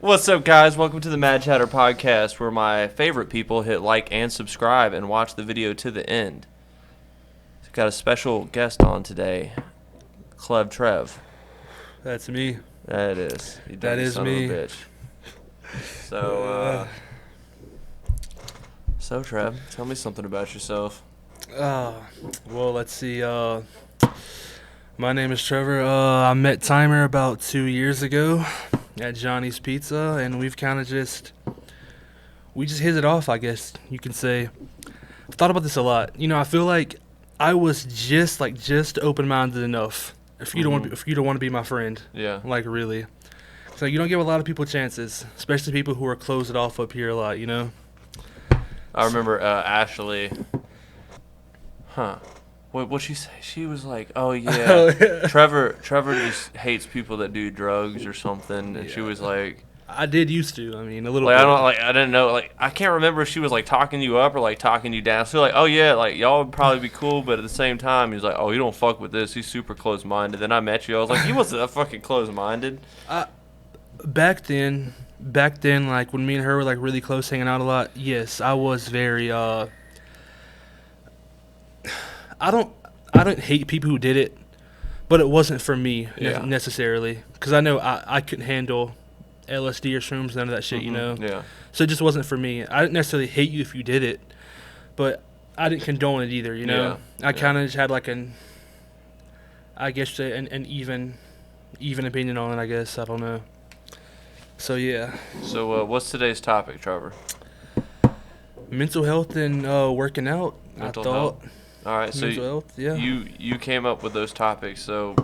What's up, guys? Welcome to the Mad Chatter Podcast, where my favorite people hit like and subscribe and watch the video to the end. Got a special guest on today, Clev Trev. That's me. That is. You That dirty is son me. Of a bitch. So Trev, tell me something about yourself. Well, let's see. My name is Trevor. I met Timer about 2 years ago at Johnny's Pizza, and we've kind of just hit it off, I guess you can say. I've thought about this a lot. You know, I feel like I was just open-minded enough if you don't want to be my friend. Yeah. Like, really. So you don't give a lot of people chances, especially people who are closed off up here a lot, you know? I remember Ashley. What'd she say? She was like, oh, yeah. Trevor just hates people that do drugs or something. And she was like... I did used to. I mean, a little bit. I didn't know. I can't remember if she was, talking you up or, talking you down. So, oh, yeah, y'all would probably be cool. But at the same time, he was like, oh, you don't fuck with this. He's super close-minded. Then I met you. I was like, he wasn't that fucking close-minded. Back then, when me and her were, really close, hanging out a lot, yes, I was very, I don't hate people who did it, but it wasn't for me necessarily, because I know I couldn't handle LSD or shrooms, none of that shit, you know? Yeah. So it just wasn't for me. I didn't necessarily hate you if you did it, but I didn't condone it either, you know? Yeah. I kind of just had an even opinion on it, I guess. I don't know. So, yeah. So, what's today's topic, Trevor? Mental health and working out, Mental I thought. health. All right, so mental health, yeah. you came up with those topics, so...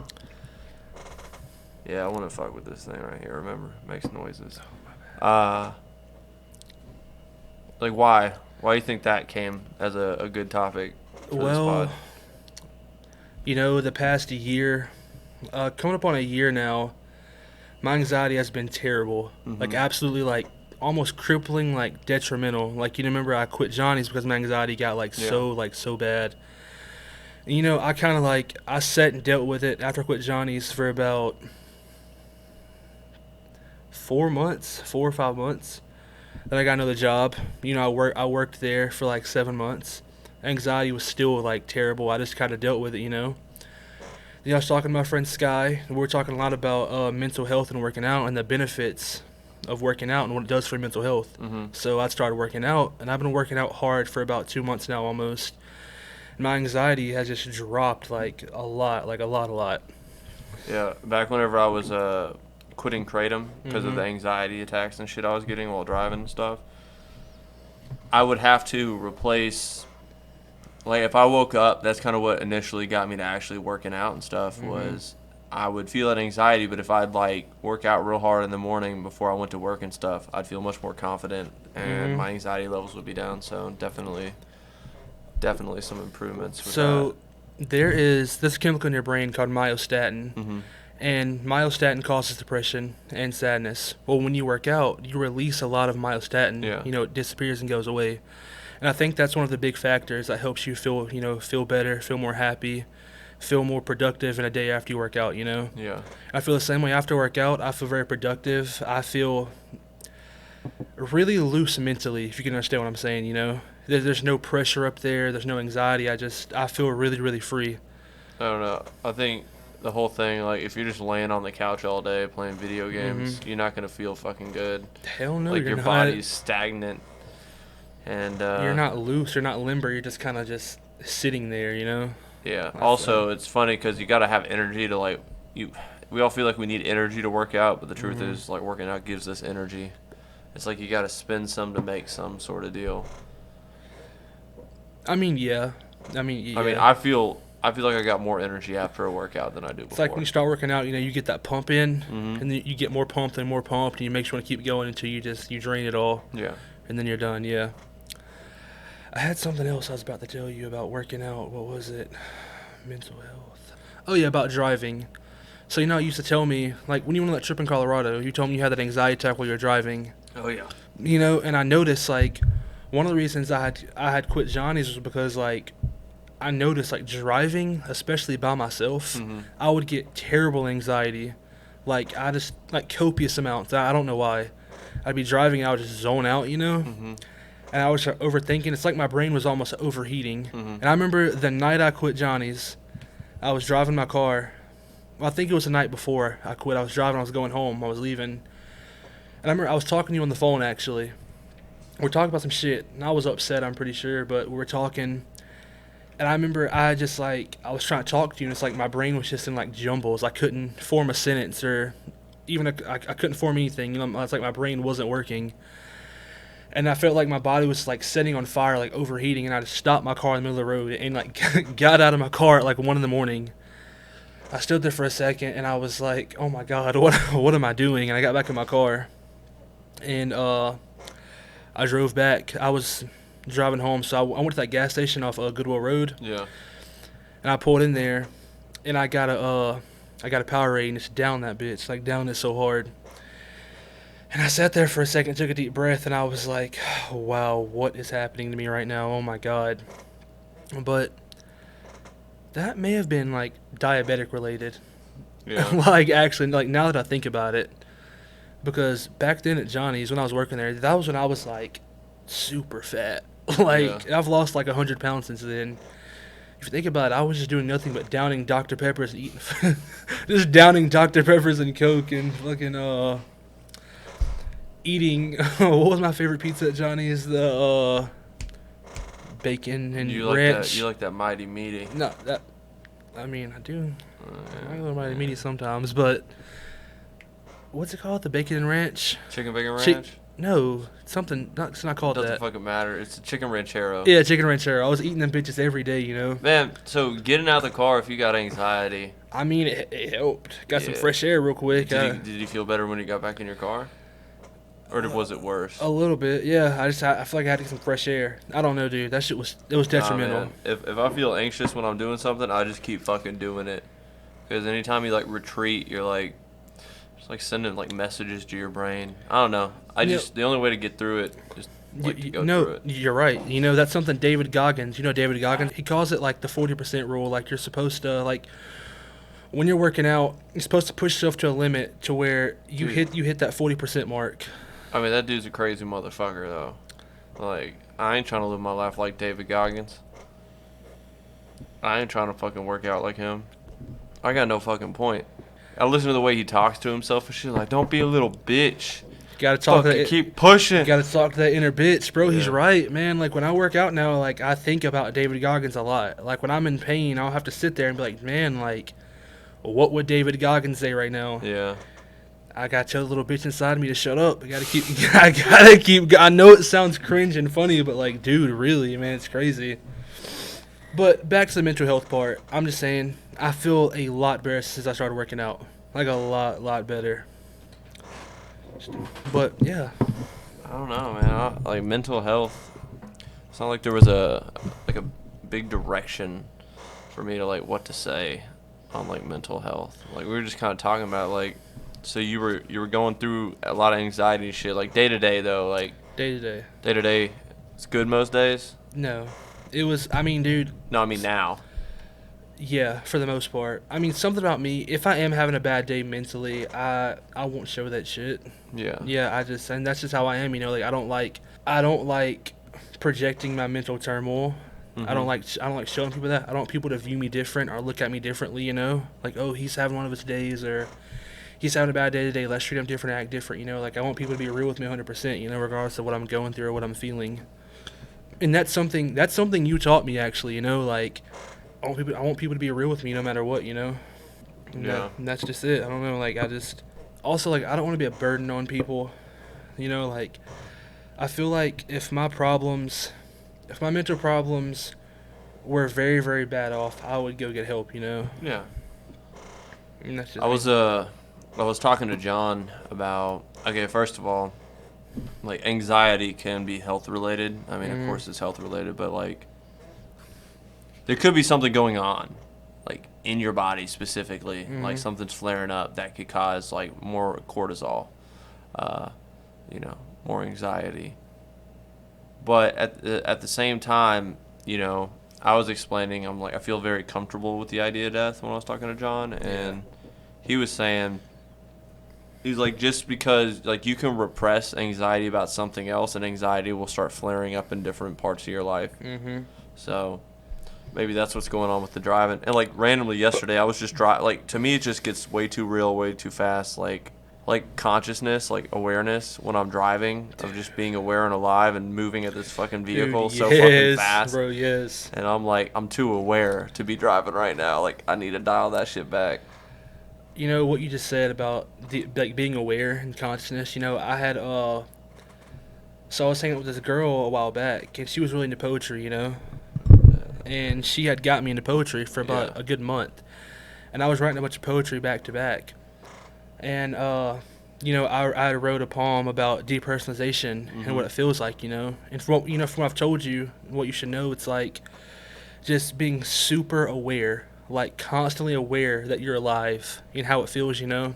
Yeah, I want to fuck with this thing right here, remember? It makes noises. Why? Why do you think that came as a good topic for this pod? You know, the past year, coming up on a year now, my anxiety has been terrible. Mm-hmm. Absolutely, almost crippling, detrimental. You remember I quit Johnny's because my anxiety got, so bad. And, you know, I kind of, I sat and dealt with it after I quit Johnny's for about 4 or 5 months. Then I got another job. You know, I worked there for 7 months. Anxiety was still terrible. I just kind of dealt with it, you know. Then I was talking to my friend Sky, and we were talking a lot about mental health and working out and the benefits of working out and what it does for mental health. Mm-hmm. So I started working out, and I've been working out hard for about 2 months now almost. And my anxiety has just dropped a lot. Yeah, back whenever I was quitting Kratom because of Mm-hmm. the anxiety attacks and shit I was getting while driving and stuff, I would have to replace, if I woke up, that's kind of what initially got me to actually working out and stuff, Mm-hmm. was I would feel that anxiety, but if I'd work out real hard in the morning before I went to work and stuff, I'd feel much more confident and Mm-hmm. my anxiety levels would be down. So definitely some improvements with So there is this chemical in your brain called myostatin. Mm-hmm. And myostatin causes depression and sadness. Well, when you work out, you release a lot of myostatin. Yeah. You know, it disappears and goes away. And I think that's one of the big factors that helps you feel better, feel more happy, feel more productive in a day after you work out, you know? Yeah. I feel the same way after work out. I feel very productive. I feel really loose mentally, if you can understand what I'm saying, you know? There's no pressure up there. There's no anxiety. I feel really, really free. I don't know. I think the whole thing, if you're just laying on the couch all day playing video games, you're not going to feel fucking good. Hell no, you're your not. body's stagnant. And you're not loose. You're not limber. You're just kind of just sitting there, you know? Yeah. Also, it's funny because you got to have energy to, we all feel like we need energy to work out, but the truth is, working out gives us energy. It's you got to spend some to make some sort of deal. I mean, yeah. I feel like I got more energy after a workout than I do before. It's like when you start working out, you know, you get that pump in, Mm-hmm. and then you get more pumped, and you make sure to keep going until you drain it all. Yeah. And then you're done, yeah. I had something else I was about to tell you about working out. What was it? Mental health. Oh, yeah, about driving. So, you know, you used to tell me, when you went on that trip in Colorado, you told me you had that anxiety attack while you were driving. Oh, yeah. You know, and I noticed, one of the reasons I had quit Johnny's was because, I noticed, driving, especially by myself, I would get terrible anxiety. I just, copious amounts. I don't know why. I'd be driving, I would just zone out, Mm-hmm. and I was overthinking. It's like my brain was almost overheating. Mm-hmm. And I remember the night I quit Johnny's, I was driving my car. Well, I think it was the night before I quit. I was driving, I was going home, I was leaving. And I remember I was talking to you on the phone, actually. We're talking about some shit, and I was upset, I'm pretty sure, but we were talking. And I remember I was trying to talk to you, and it's like my brain was just in like jumbles. I couldn't form a sentence or even I couldn't form anything. It's like my brain wasn't working. And I felt like my body was like setting on fire, like overheating, and I just stopped my car in the middle of the road and like got out of my car at like 1 a.m. I stood there for a second and I was like, oh my God, what am I doing? And I got back in my car and I drove back. I was driving home, so I went to that gas station off Goodwill Road. Yeah. And I pulled in there, and I got a Powerade, and it's down that bitch, like down it so hard. And I sat there for a second, took a deep breath, and I was like, wow, what is happening to me right now? Oh my God. But that may have been like diabetic related. Yeah. Like actually, like now that I think about it, because back then at Johnny's when I was working there, that was when I was like super fat. Like Yeah. I've lost like 100 pounds since then. If you think about it, I was just doing nothing but downing Dr. Peppers and eating, just downing Dr. Peppers and Coke and fucking eating. What was my favorite pizza at Johnny's? The bacon and You like ranch. that? You like that mighty meaty? No, that. I mean, I do. I Yeah. go by the meaty sometimes, but what's it called? The bacon and ranch? Chicken bacon Chi- ranch? No, something. It's not called Doesn't that. fucking matter. It's a chicken ranchero. Yeah, chicken ranchero. I was eating them bitches every day. Man, so getting out of the car if you got anxiety. I mean, it helped. Got some Yeah. fresh air real quick. Did you feel better when you got back in your car? Or was it worse? A little bit, yeah. I feel like I had to get some fresh air. I don't know, dude. That shit was detrimental. Nah, man. If I feel anxious when I'm doing something, I just keep fucking doing it. Because anytime you like retreat, you're like, it's like sending like messages to your brain. I don't know. The only way to get through it is like to go through it. You're right. That's something David Goggins. David Goggins. He calls it like the 40% rule. Like you're supposed to like when you're working out, you're supposed to push yourself to a limit to where you hit that 40% mark. I mean, that dude's a crazy motherfucker though. Like, I ain't trying to live my life like David Goggins. I ain't trying to fucking work out like him. I got no fucking point. I listen to the way he talks to himself and shit. Like, don't be a little bitch. Gotta talk Fucking keep pushing. Gotta talk to that inner bitch, bro. He's Yeah. right, man. Like when I work out now, like I think about David Goggins a lot. Like when I'm in pain, I'll have to sit there and be like, man, like, what would David Goggins say right now? Yeah. I gotta tell the little bitch inside me to shut up. I gotta keep. I know it sounds cringe and funny, but like, dude, really, man, it's crazy. But back to the mental health part. I'm just saying, I feel a lot better since I started working out. Like a lot better. But yeah, I don't know, man. Like mental health. It's not like there was a big direction for me to like what to say on like mental health. Like we were just kind of talking about like, so you were going through a lot of anxiety and shit. Like day to day though, like day to day, it's good most days. no, it was. I mean, dude. No, I mean now. Yeah, for the most part. I mean, something about me. If I am having a bad day mentally, I won't show that shit. Yeah. Yeah, and that's just how I am. Like I don't like projecting my mental turmoil. Mm-hmm. I don't like showing people that. I don't want people to view me different or look at me differently. Like, oh, he's having one of his days or he's having a bad day today. Let's treat him different, act different. Like I want people to be real with me 100%. Regardless of what I'm going through or what I'm feeling. And that's something you taught me actually. Like I want people to be real with me no matter what. Yeah. And that's just it. I don't know. Like I just also like I don't want to be a burden on people. Like I feel like if my mental problems were very, very bad off, I would go get help, Yeah. And that's just I was talking to John about, okay, first of all, like anxiety can be health related. I mean, of course it's health related, but like there could be something going on like in your body specifically, like something's flaring up that could cause like more cortisol, more anxiety. But at the same time, I was explaining, I'm like, I feel very comfortable with the idea of death when I was talking to John, and he was saying, He's like, just because like you can repress anxiety about something else, and anxiety will start flaring up in different parts of your life. Mm-hmm. So maybe that's what's going on with the driving. And like randomly yesterday, I was just driving. Like to me, it just gets way too real, way too fast. Like consciousness, like awareness when I'm driving of just being aware and alive and moving at this fucking vehicle Dude, so yes, fucking fast. bro, yes. And I'm like, I'm too aware to be driving right now. Like I need to dial that shit back. You know what you just said about like being aware and consciousness. You know, I had so I was hanging out with this girl a while back, and she was really into poetry. You know, and she had got me into poetry for about a good month, and I was writing a bunch of poetry back to back, and you know, I wrote a poem about depersonalization and what it feels like. You know, and from what I've told you, what you should know, it's like just being super aware, like constantly aware that you're alive and how it feels, you know.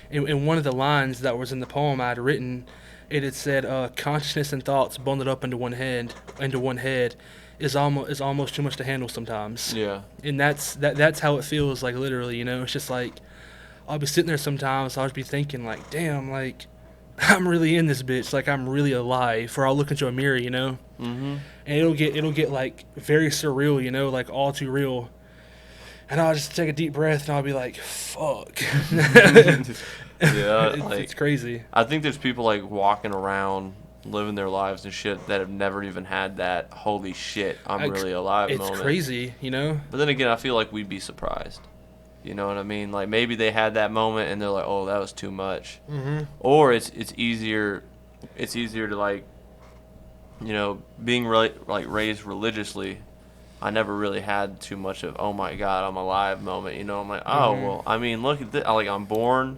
And one of the lines that was in the poem I had written, it had said, "Consciousness and thoughts bundled up into one head, is almost too much to handle sometimes." Yeah. And that's how it feels, like literally, you know. It's just like I'll be sitting there sometimes, I'll just be thinking like, damn, like I'm really in this bitch, like I'm really alive. Or I'll look into a mirror, you know. Mm-hmm. And it'll get like very surreal, you know, like all too real. And I'll just take a deep breath and I'll be like, fuck. Yeah, it's crazy. I think there's people like walking around living their lives and shit that have never even had that holy shit, I'm really alive It's moment. crazy, you know. But then again, I feel like we'd be surprised. You know what I mean? Like maybe they had that moment and they're like, "Oh, that was too much." Mm-hmm. Or it's easier to like, you know, being like raised religiously. I never really had too much of, "Oh my God, I'm alive" moment. You know, I'm like, "Oh well, I mean, look at this. Like I'm born,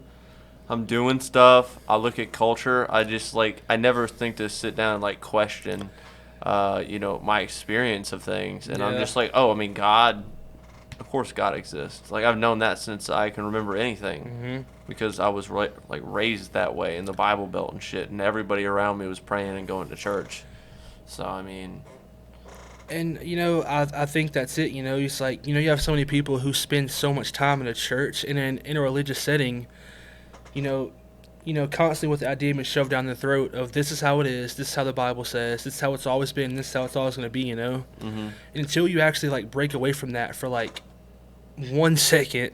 I'm doing stuff. I look at culture. I just like I never think to sit down and like question, you know, my experience of things. And I'm just like, oh, I mean, God. Of course, God exists. Like I've known that since I can remember anything, because I was like raised that way in the Bible Belt and shit, and everybody around me was praying and going to church. So I mean, And you know, I think that's it. You know, it's like, you know, you have so many people who spend so much time in a church and in a religious setting. You know, constantly with the idea being shoved down their throat of this is how it is, this is how the Bible says, this is how it's always been, this is how it's always going to be, you know? And until you actually, like, break away from that for, like, 1 second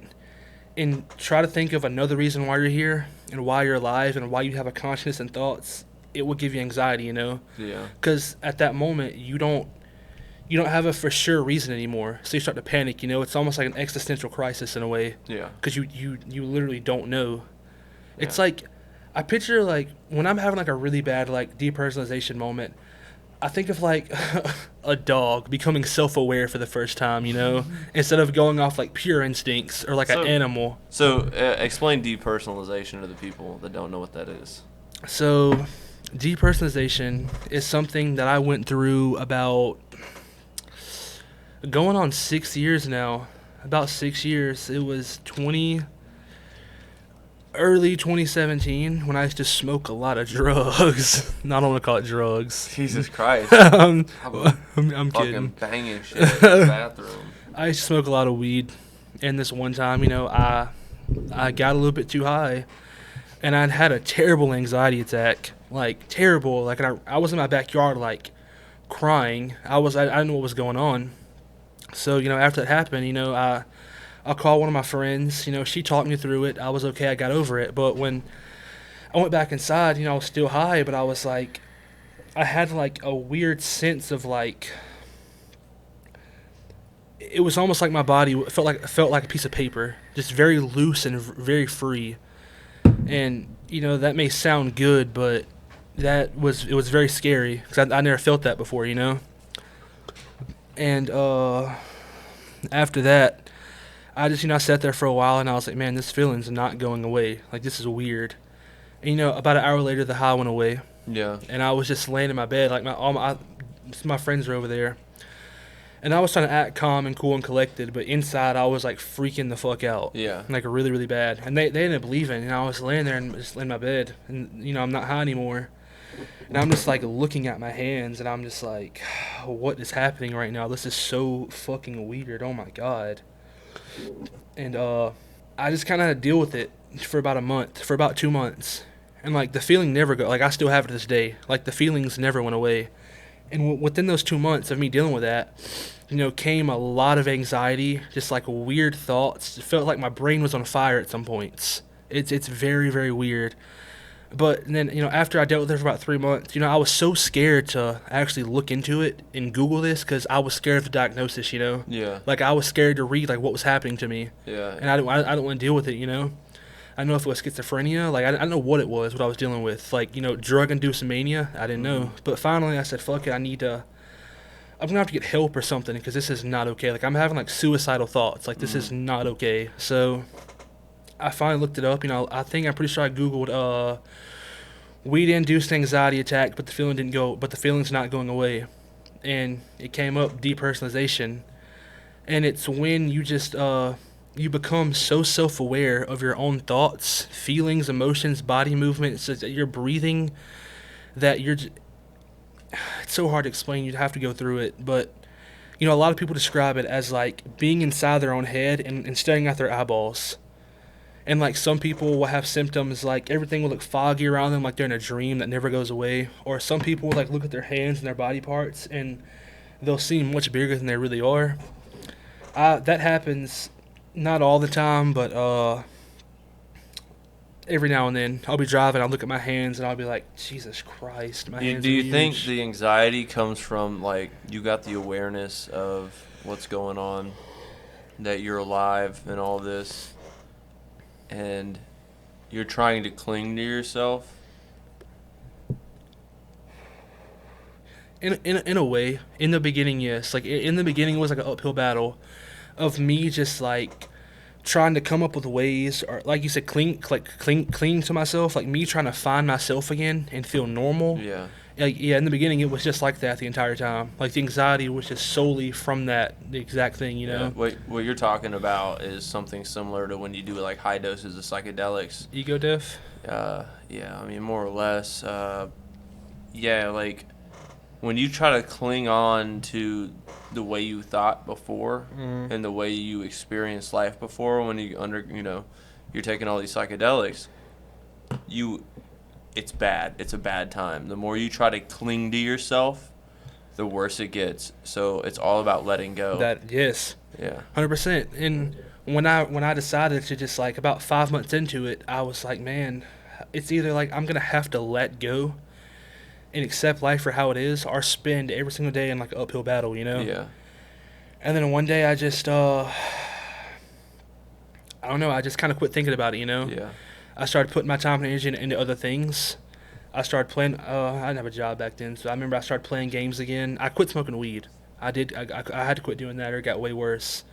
and try to think of another reason why you're here and why you're alive and why you have a consciousness and thoughts, it will give you anxiety, you know? yeah, Because at that moment, you don't have a for sure reason anymore, so you start to panic, you know? It's almost like an existential crisis in a way. yeah, Because you literally don't know. It's like, I picture, like, when I'm having, like, a really bad, like, depersonalization moment, I think of, like, a dog becoming self-aware for the first time, you know? Instead of going off, like, pure instincts or, like, an animal. So explain depersonalization to the people that don't know what that is. So, depersonalization is something that I went through about going on 6 years now. About 6 years. It was early 2017 when I used to smoke a lot of drugs. I don't want to call it drugs. Jesus Christ. I'm fucking kidding. Banging shit in the bathroom. I used to smoke a lot of weed, and this one time, you know, I got a little bit too high, and I'd had a terrible anxiety attack, like terrible. Like I was in my backyard, like crying. I didn't know what was going on. So, you know, after that happened, you know, I called one of my friends. You know, she talked me through it. I was okay. I got over it. But when I went back inside, you know, I was still high, but I was like, I had like a weird sense of like, it was almost like my body felt like a piece of paper, just very loose and very free. And you know, that may sound good, but it was very scary because I never felt that before, you know. And after that, I just, you know, I sat there for a while and I was like, man, this feeling's not going away. Like, this is weird. And you know, about an hour later, the high went away. Yeah. And I was just laying in my bed, like my friends were over there. And I was trying to act calm and cool and collected, but inside I was like freaking the fuck out. Yeah. Like really, really bad. And they ended up leaving, and I was laying there and just in my bed, and you know, I'm not high anymore. And I'm just like looking at my hands, and I'm just like, what is happening right now? This is so fucking weird. Oh my God. And I just kind of had to deal with it for about a month, for about 2 months. And like the feeling never go, like I still have it to this day. Like the feelings never went away. And within those 2 months of me dealing with that, came a lot of anxiety, just like weird thoughts. It felt like my brain was on fire at some points. It's very, very weird. But then, after I dealt with it for about 3 months, I was so scared to actually look into it and Google this because I was scared of the diagnosis. Yeah. Like I was scared to read like what was happening to me, Yeah. and I don't want to deal with it. I know if it was schizophrenia, like I don't know what it was, what I was dealing with, like drug-induced mania. I didn't know, but finally I said, "Fuck it, I'm gonna have to get help or something because this is not okay. Like I'm having like suicidal thoughts. Like this is not okay." So I finally looked it up. I'm pretty sure I googled weed-induced anxiety attack, but the feeling didn't go. But the feeling's not going away, and it came up depersonalization, and it's when you just you become so self-aware of your own thoughts, feelings, emotions, body movement. It's just that you're breathing, that it's so hard to explain. You'd have to go through it, but a lot of people describe it as like being inside their own head and staring at their eyeballs. And like some people will have symptoms like everything will look foggy around them, like they're in a dream that never goes away. Or some people will like look at their hands and their body parts and they'll seem much bigger than they really are. That happens not all the time, but every now and then. I'll be driving, I'll look at my hands and I'll be like, Jesus Christ, my hands are Do you huge. think the anxiety comes from like you got the awareness of what's going on, that you're alive and all this, and you're trying to cling to yourself? In a way, in the beginning, yes. Like in the beginning, it was like an uphill battle of me just like trying to come up with ways, or like you said, cling to myself. Like me trying to find myself again and feel normal. Yeah. Like yeah, in the beginning, it was just like that the entire time. Like the anxiety was just solely from that the exact thing. Yeah. What you're talking about is something similar to when you do like high doses of psychedelics. Ego death. Yeah. I mean, more or less. Yeah, like when you try to cling on to the way you thought before and the way you experienced life before, when you're taking all these psychedelics, it's bad. It's a bad time. The more you try to cling to yourself, the worse it gets. So it's all about letting go. Yes. Yeah. 100%. And when I decided to just like about 5 months into it, I was like, man, it's either like I'm gonna have to let go and accept life for how it is, or spend every single day in like an uphill battle. Yeah. And then one day I just I don't know, I just kind of quit thinking about it. Yeah. I started putting my time and energy into other things. I started playing. I didn't have a job back then, so I remember I started playing games again. I quit smoking weed. I did. I had to quit doing that, or it got way worse.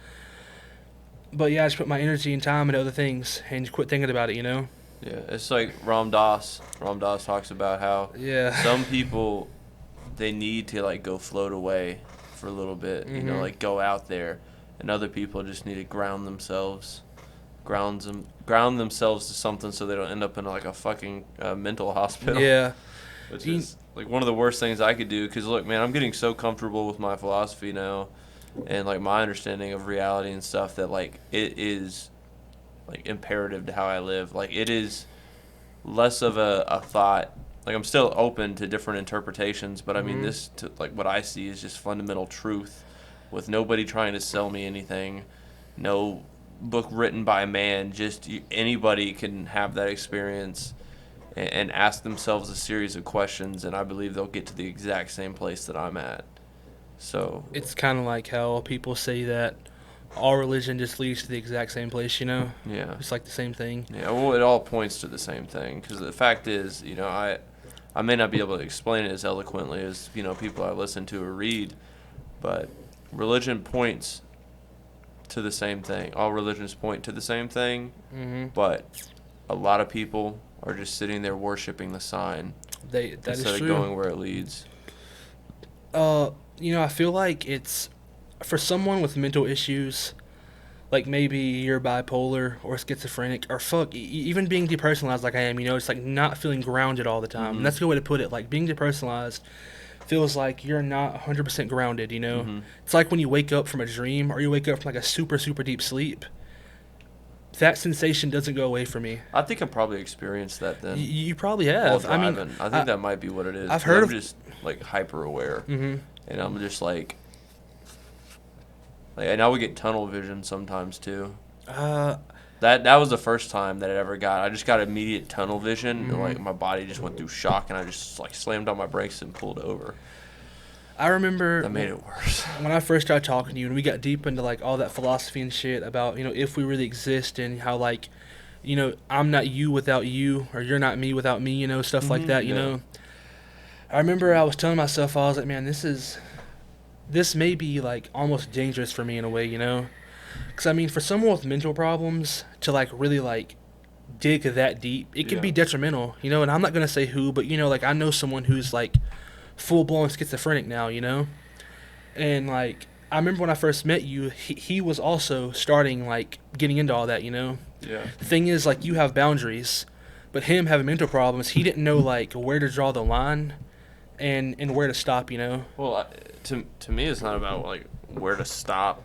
But yeah, I just put my energy and time into other things and quit thinking about it. Yeah, it's like Ram Dass. Ram Dass talks about how some people, they need to like go float away for a little bit, like go out there, and other people just need to ground themselves to something so they don't end up in like a fucking mental hospital. Yeah. Which is like one of the worst things I could do, because look, man, I'm getting so comfortable with my philosophy now and like my understanding of reality and stuff that like it is like imperative to how I live. Like it is less of a thought. Like I'm still open to different interpretations, but I mean like what I see is just fundamental truth, with nobody trying to sell me anything. No book written by a man. Just anybody can have that experience and ask themselves a series of questions, and I believe they'll get to the exact same place that I'm at. So it's kind of like how people say that all religion just leads to the exact same place, Yeah. It's like the same thing. Yeah, well, it all points to the same thing, because the fact is, I may not be able to explain it as eloquently as, people I listen to or read, but religion points to the same thing. All religions point to the same thing, but a lot of people are just sitting there worshiping the sign instead of going where it leads. I feel like it's for someone with mental issues, like maybe you're bipolar or schizophrenic, or even being depersonalized like I am, it's like not feeling grounded all the time. And that's a good way to put it. Like being depersonalized feels like you're not 100% grounded, It's like when you wake up from a dream or you wake up from like a super, super deep sleep. that sensation doesn't go away from me. I think I probably experienced that then. You probably While have. I mean, driving. I think that might be what it is. I've 'cause heard I'm of- just like hyper aware, hmm and I'm just like, and I would get tunnel vision sometimes too. That was the first time that it ever got. I just got immediate tunnel vision, and like my body just went through shock, and I just like slammed on my brakes and pulled over. I remember That made it worse. when I first started talking to you, and we got deep into like all that philosophy and shit about if we really exist and how like I'm not you without you, or you're not me without me, stuff like that. yeah. I remember I was telling myself, I was like, man, this may be like almost dangerous for me in a way, because I mean, for someone with mental problems to like really like dig that deep, it can be Yeah. detrimental, and I'm not gonna say who, but like I know someone who's like full blown schizophrenic now, and like I remember when I first met you, he was also starting like getting into all that, Yeah. The thing is, like, you have boundaries, but him having mental problems, he didn't know like where to draw the line and where to stop, Well, to me, it's not about like where to stop.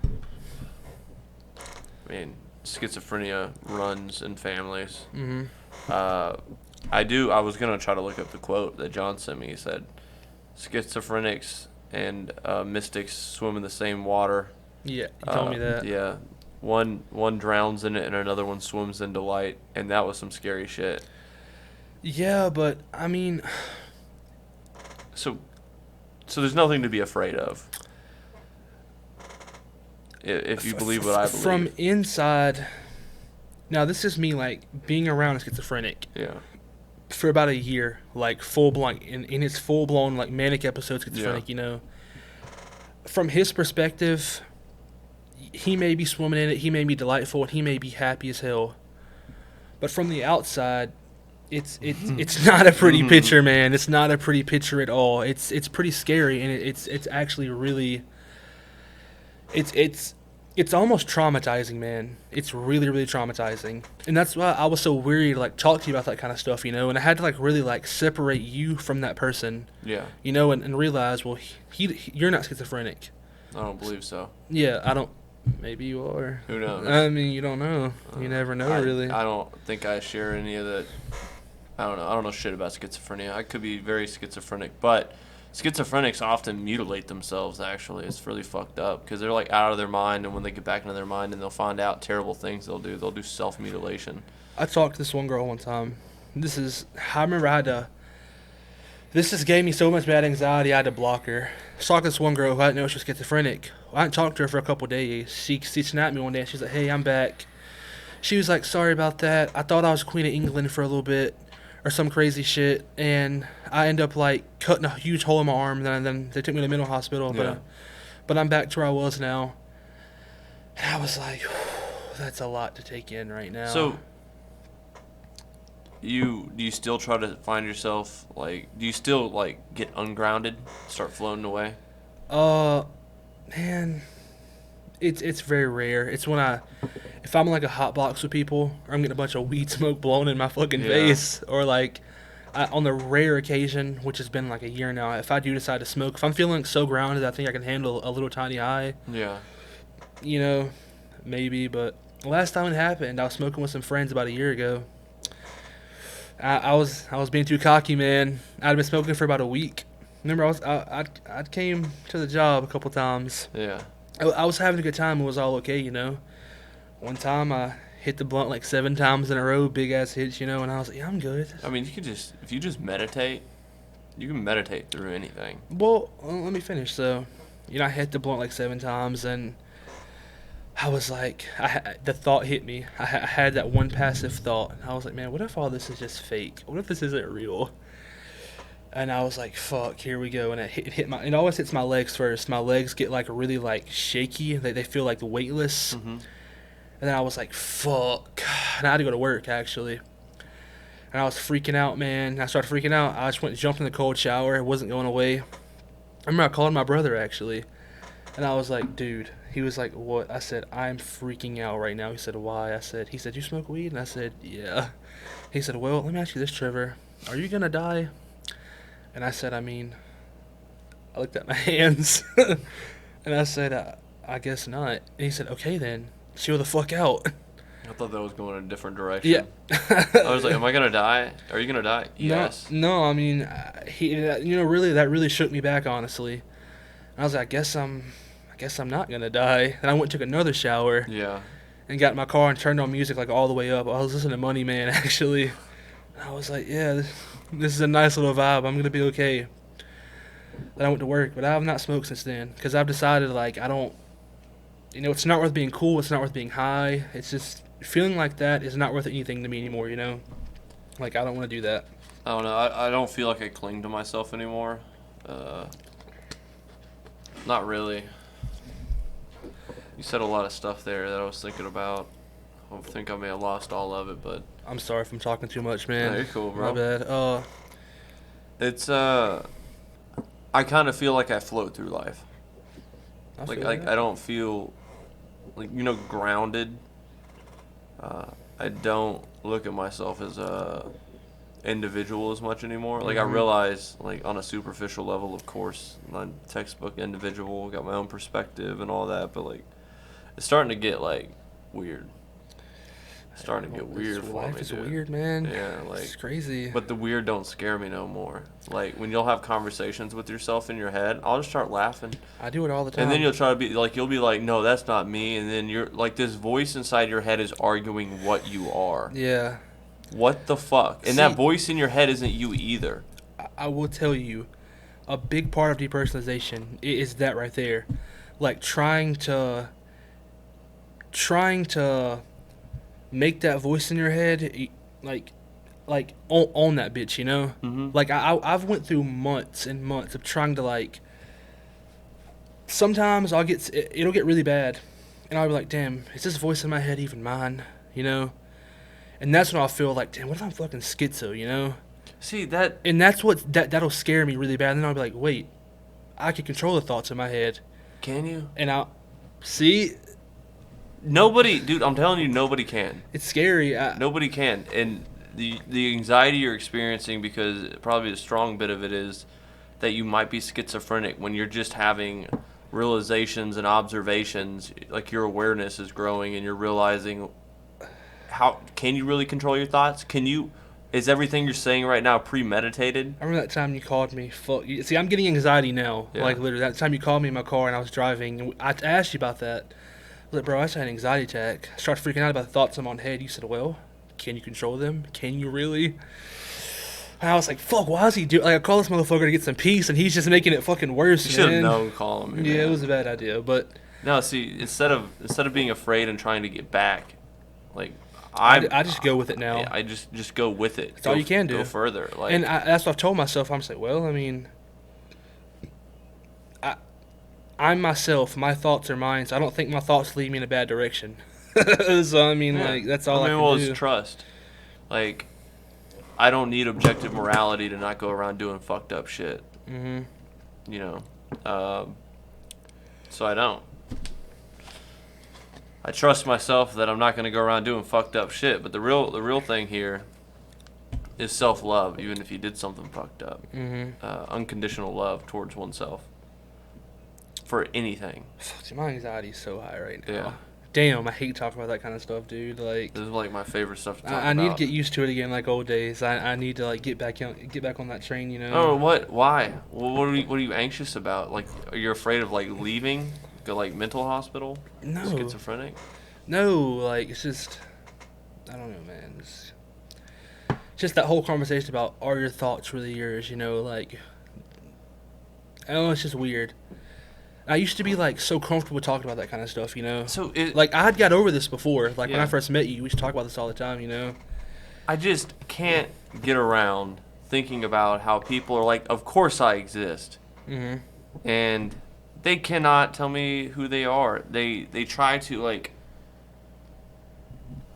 I mean, schizophrenia runs in families. hmm I was gonna try to look up the quote that John sent me. He said, "Schizophrenics and mystics swim in the same water." Yeah, you told me that. Yeah, one drowns in it and another one swims in delight, and that was some scary shit. Yeah, but I mean, So there's nothing to be afraid of. If you believe what I believe. from inside. Now, this is me like being around a schizophrenic Yeah. for about a year, like full blown in his full blown like manic episode schizophrenic. From his perspective, he may be swimming in it, he may be delightful, and he may be happy as hell. But from the outside, it's not a pretty picture, man. It's not a pretty picture at all. It's pretty scary, and it's actually really it's almost traumatizing, man. It's really, really traumatizing. And that's why I was so weary to like talk to you about that kind of stuff, and I had to like really like separate you from that person, Yeah. and realize, well, you're not schizophrenic. I don't believe so. Yeah, I don't. Maybe you are. Who knows? I mean, you don't know. You never know, really. I don't think I share any of that. I don't know. I don't know shit about schizophrenia. I could be very schizophrenic, but schizophrenics often mutilate themselves. Actually, it's really fucked up because they're like out of their mind, and when they get back into their mind, and they'll find out terrible things they'll do self mutilation. I talked to this one girl one time. I remember I had to. This just gave me so much bad anxiety, I had to block her. I was talking to this one girl who I didn't know she was schizophrenic. I hadn't talked to her for a couple of days. She snapped me one day and she's like, hey, I'm back. She was like, sorry about that. I thought I was Queen of England for a little bit or some crazy shit. And I ended up like cutting a huge hole in my arm. And then they took me to the mental hospital. Yeah. But I'm back to where I was now. And I was like, that's a lot to take in right now. So, do you still try to find yourself like? Do you still like get ungrounded, start floating away? Man, it's very rare. It's when if I'm in like a hot box with people, or I'm getting a bunch of weed smoke blown in my fucking Yeah. face, or like on the rare occasion, which has been like a year now, if I do decide to smoke, if I'm feeling so grounded, I think I can handle a little tiny high. Yeah. Maybe. But last time it happened, I was smoking with some friends about a year ago. I was being too cocky, man. I'd been smoking for about a week. Remember, I came to the job a couple times. Yeah. I was having a good time. It was all okay, One time I hit the blunt like 7 times in a row, big ass hits, and I was like, yeah, I'm good. I mean, if you just meditate, you can meditate through anything. Well, let me finish. So, I hit the blunt like 7 times, and I was like, the thought hit me. I had that one passive thought. And I was like, man, what if all this is just fake? What if this isn't real? And I was like, fuck, here we go. And it always hits my legs first. My legs get like really like shaky. They feel like weightless. Mm-hmm. And then I was like, fuck. And I had to go to work, actually. And I was freaking out, man. I started freaking out. I just went and jumped in the cold shower. It wasn't going away. I remember I called my brother, actually. And I was like, dude. He was like, what? I said, I'm freaking out right now. He said, why? He said, you smoke weed? And I said, yeah. He said, well, let me ask you this, Trevor. Are you going to die? And I said, I looked at my hands. And I said, I guess not. And he said, okay then. Chill the fuck out. I thought that was going in a different direction. Yeah. I was like, am I gonna die? Are you gonna die? Yes. No. I mean, really, that really shook me back, honestly. And I was like, I guess I'm not gonna die. And I went and took another shower Yeah. and got in my car and turned on music like all the way up. I was listening to Money Man actually. And I was like, yeah, this is a nice little vibe. I'm gonna be okay. Then I went to work, but I have not smoked since then because I've decided like I don't. It's not worth being cool. It's not worth being high. It's just feeling like that is not worth anything to me anymore. Like I don't want to do that. I don't know. I don't feel like I cling to myself anymore. Not really. You said a lot of stuff there that I was thinking about. I think I may have lost all of it, but I'm sorry if I'm talking too much, man. no, you're cool, bro. My bad. It's I kind of feel like I float through life. Like I don't feel like grounded. I don't look at myself as a individual as much anymore. Like I realize, like on a superficial level, of course, I'm a textbook individual, got my own perspective and all that, but like it's starting to get like weird. Starting to get weird for me. Life is weird, man. Yeah, like it's crazy. But the weird don't scare me no more. Like when you'll have conversations with yourself in your head, I'll just start laughing. I do it all the time. And then you'll try to be like, you'll be like, no, that's not me. And then you're like, this voice inside your head is arguing what you are. Yeah. What the fuck? And that voice in your head isn't you either. I will tell you, a big part of depersonalization is that right there. Like trying to make that voice in your head like on that bitch, Mm-hmm. Like I've went through months and months of trying to like sometimes it'll get really bad and I'll be like, damn, is this voice in my head even mine, and that's when I'll feel like, damn, what if I'm fucking schizo, See that, and that's that'll scare me really bad, and then I'll be like, wait, I can control the thoughts in my head. Can you? And I'll see. Nobody, dude, I'm telling you, nobody can. It's scary. Nobody can. And the anxiety you're experiencing, because probably a strong bit of it is that you might be schizophrenic when you're just having realizations and observations, like your awareness is growing and you're realizing how can you really control your thoughts? Is everything you're saying right now premeditated? I remember that time you called me. See, I'm getting anxiety now. Yeah. Like, literally, that time you called me in my car and I was driving. And I asked you about that. I was like, bro, I just had an anxiety attack. I started freaking out about the thoughts in my head. You said, well, can you control them? Can you really? And I was like, fuck, why is he doing? Like, I called this motherfucker to get some peace, and he's just making it fucking worse, You should man. have known calling me. Yeah, man. it was a bad idea, but No, see, instead of being afraid and trying to get back, like I just go with it now. Yeah, I just go with it. That's all you can do. Go further. Like, And that's what I've told myself. I'm just like, well, I mean, I'm myself. My thoughts are mine, so I don't think my thoughts lead me in a bad direction. So, I mean, yeah. like, that's all I can well, do. it's trust. Like, I don't need objective morality to not go around doing fucked up shit. Mm-hmm. So I don't. I trust myself that I'm not going to go around doing fucked up shit. But the real thing here is self-love, even if you did something fucked up. Mm-hmm. Unconditional love towards oneself for anything. Dude, my anxiety's so high right now. Yeah. Damn, I hate talking about that kind of stuff, dude. Like, This is like my favorite stuff to talk about. I need to get used to it again, like old days. I need to like get back on that train, you know. Oh, what? Why? Well, what are you anxious about? Like, are you afraid of like leaving, go like mental hospital? No. Schizophrenic? No, like it's just, I don't know, man. It's just that whole conversation about are your thoughts really yours? You know, like, I don't know, it's just weird. I used to be like so comfortable talking about that kind of stuff, you know. So like I had got over this before. Like when Yeah. I first met you, we used to talk about this all the time, you know. I just can't get around thinking about how people are like, of course I exist, Mm-hmm. and they cannot tell me who they are. They try to like.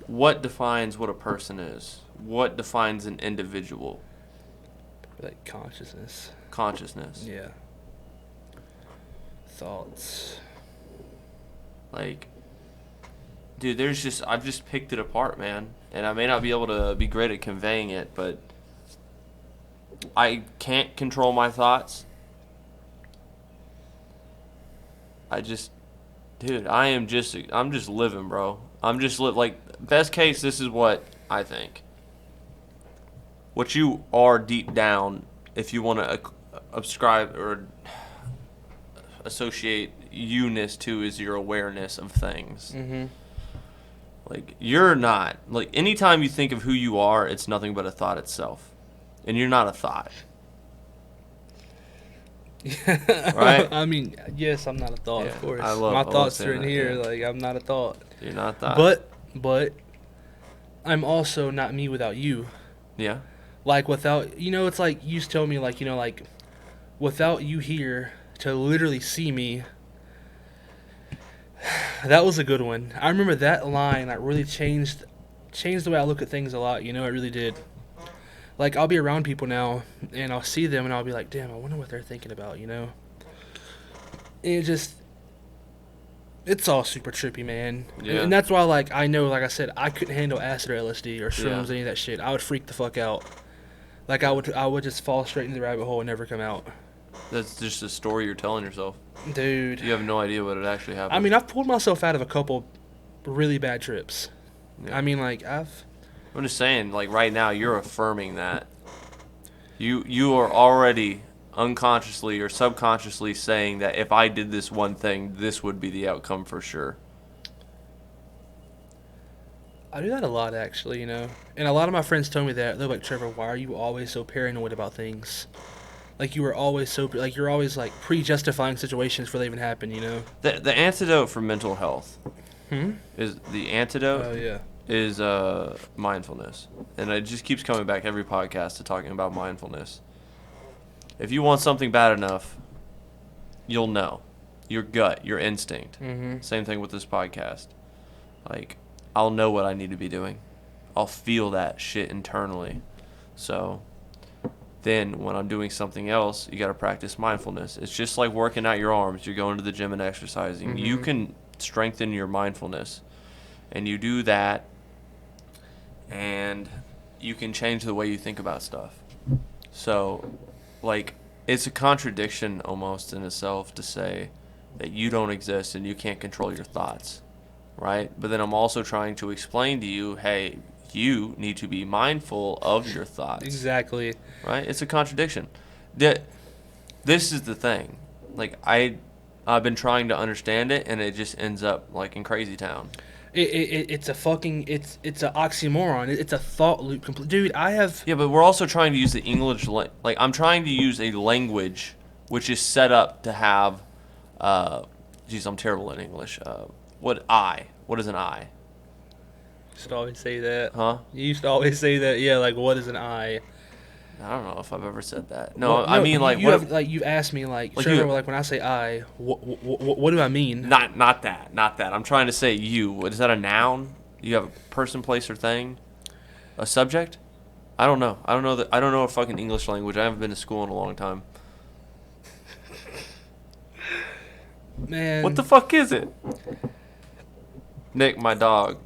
What defines what a person is? What defines an individual? Like consciousness. Consciousness. Yeah. Thoughts. Like, dude, I've just picked it apart, man. And I may not be able to be great at conveying it, but I can't control my thoughts. Dude, I'm just living, bro. I'm just like, best case, this is what I think. What you are deep down, if you want to ascribe or associate you-ness to, is your awareness of things. Mm-hmm. Like, you're not. Like, anytime you think of who you are, it's nothing but a thought itself. And you're not a thought. Right? I mean, yes, I'm not a thought, Yeah, of course. I My thoughts saying are in that, here. yeah. Like, I'm not a thought. You're not a thought. But I'm also not me without you. Yeah. Like, without, it's like you used to tell me, like, like, without you here to literally see me, that was a good one. I remember that line that really changed the way I look at things a lot. It really did. Like, I'll be around people now, and I'll see them, and I'll be like, damn, I wonder what they're thinking about, And it's all super trippy, man. Yeah. And that's why, like, I know, like I said, I couldn't handle acid or LSD or shrooms, Yeah. any of that shit. I would freak the fuck out. Like, I would just fall straight into the rabbit hole and never come out. That's just a story you're telling yourself. Dude. You have no idea what it actually happened. I mean, I've pulled myself out of a couple really bad trips. Yeah. I mean, like, I'm just saying, like, right now, you're affirming that. You are already unconsciously or subconsciously saying that if I did this one thing, this would be the outcome for sure. I do that a lot, actually, And a lot of my friends tell me that. They're like, Trevor, why are you always so paranoid about things? Like, you are always so, like, you're always, like, pre-justifying situations before they even happen, The antidote for mental health is the antidote. Oh, yeah. Is mindfulness. And it just keeps coming back every podcast to talking about mindfulness. If you want something bad enough, you'll know. Your gut, your instinct. Mm-hmm. Same thing with this podcast. Like, I'll know what I need to be doing. I'll feel that shit internally. So then when I'm doing something else, you got to practice mindfulness. It's just like working out your arms. You're going to the gym and exercising. Mm-hmm. You can strengthen your mindfulness. And you do that, and you can change the way you think about stuff. So, like, it's a contradiction almost in itself to say that you don't exist and you can't control your thoughts, right? But then I'm also trying to explain to you, hey, you need to be mindful of your thoughts. Exactly. Right? It's a contradiction. This is the thing. Like, I've been trying to understand it, and it just ends up, like, in Crazy Town. It's a fucking it's an oxymoron. It's a thought loop. Dude, I have. Yeah, but we're also trying to use the English like I'm trying to use a language which is set up to have. Geez, I'm terrible in English. What is an I? You used to always say that. Huh? You used to always say that. Yeah, like what is an I? I don't know if I've ever said that. No, Well, I mean like you what? have, like you asked me like, Like Trevor, you- like when I say I, what do I mean? Not that. I'm trying to say you. What is that? A noun? You have a person, place, or thing? A subject? I don't know. I don't know a fucking English language. I haven't been to school in a long time. Man, What the fuck is it? Nick, my dog,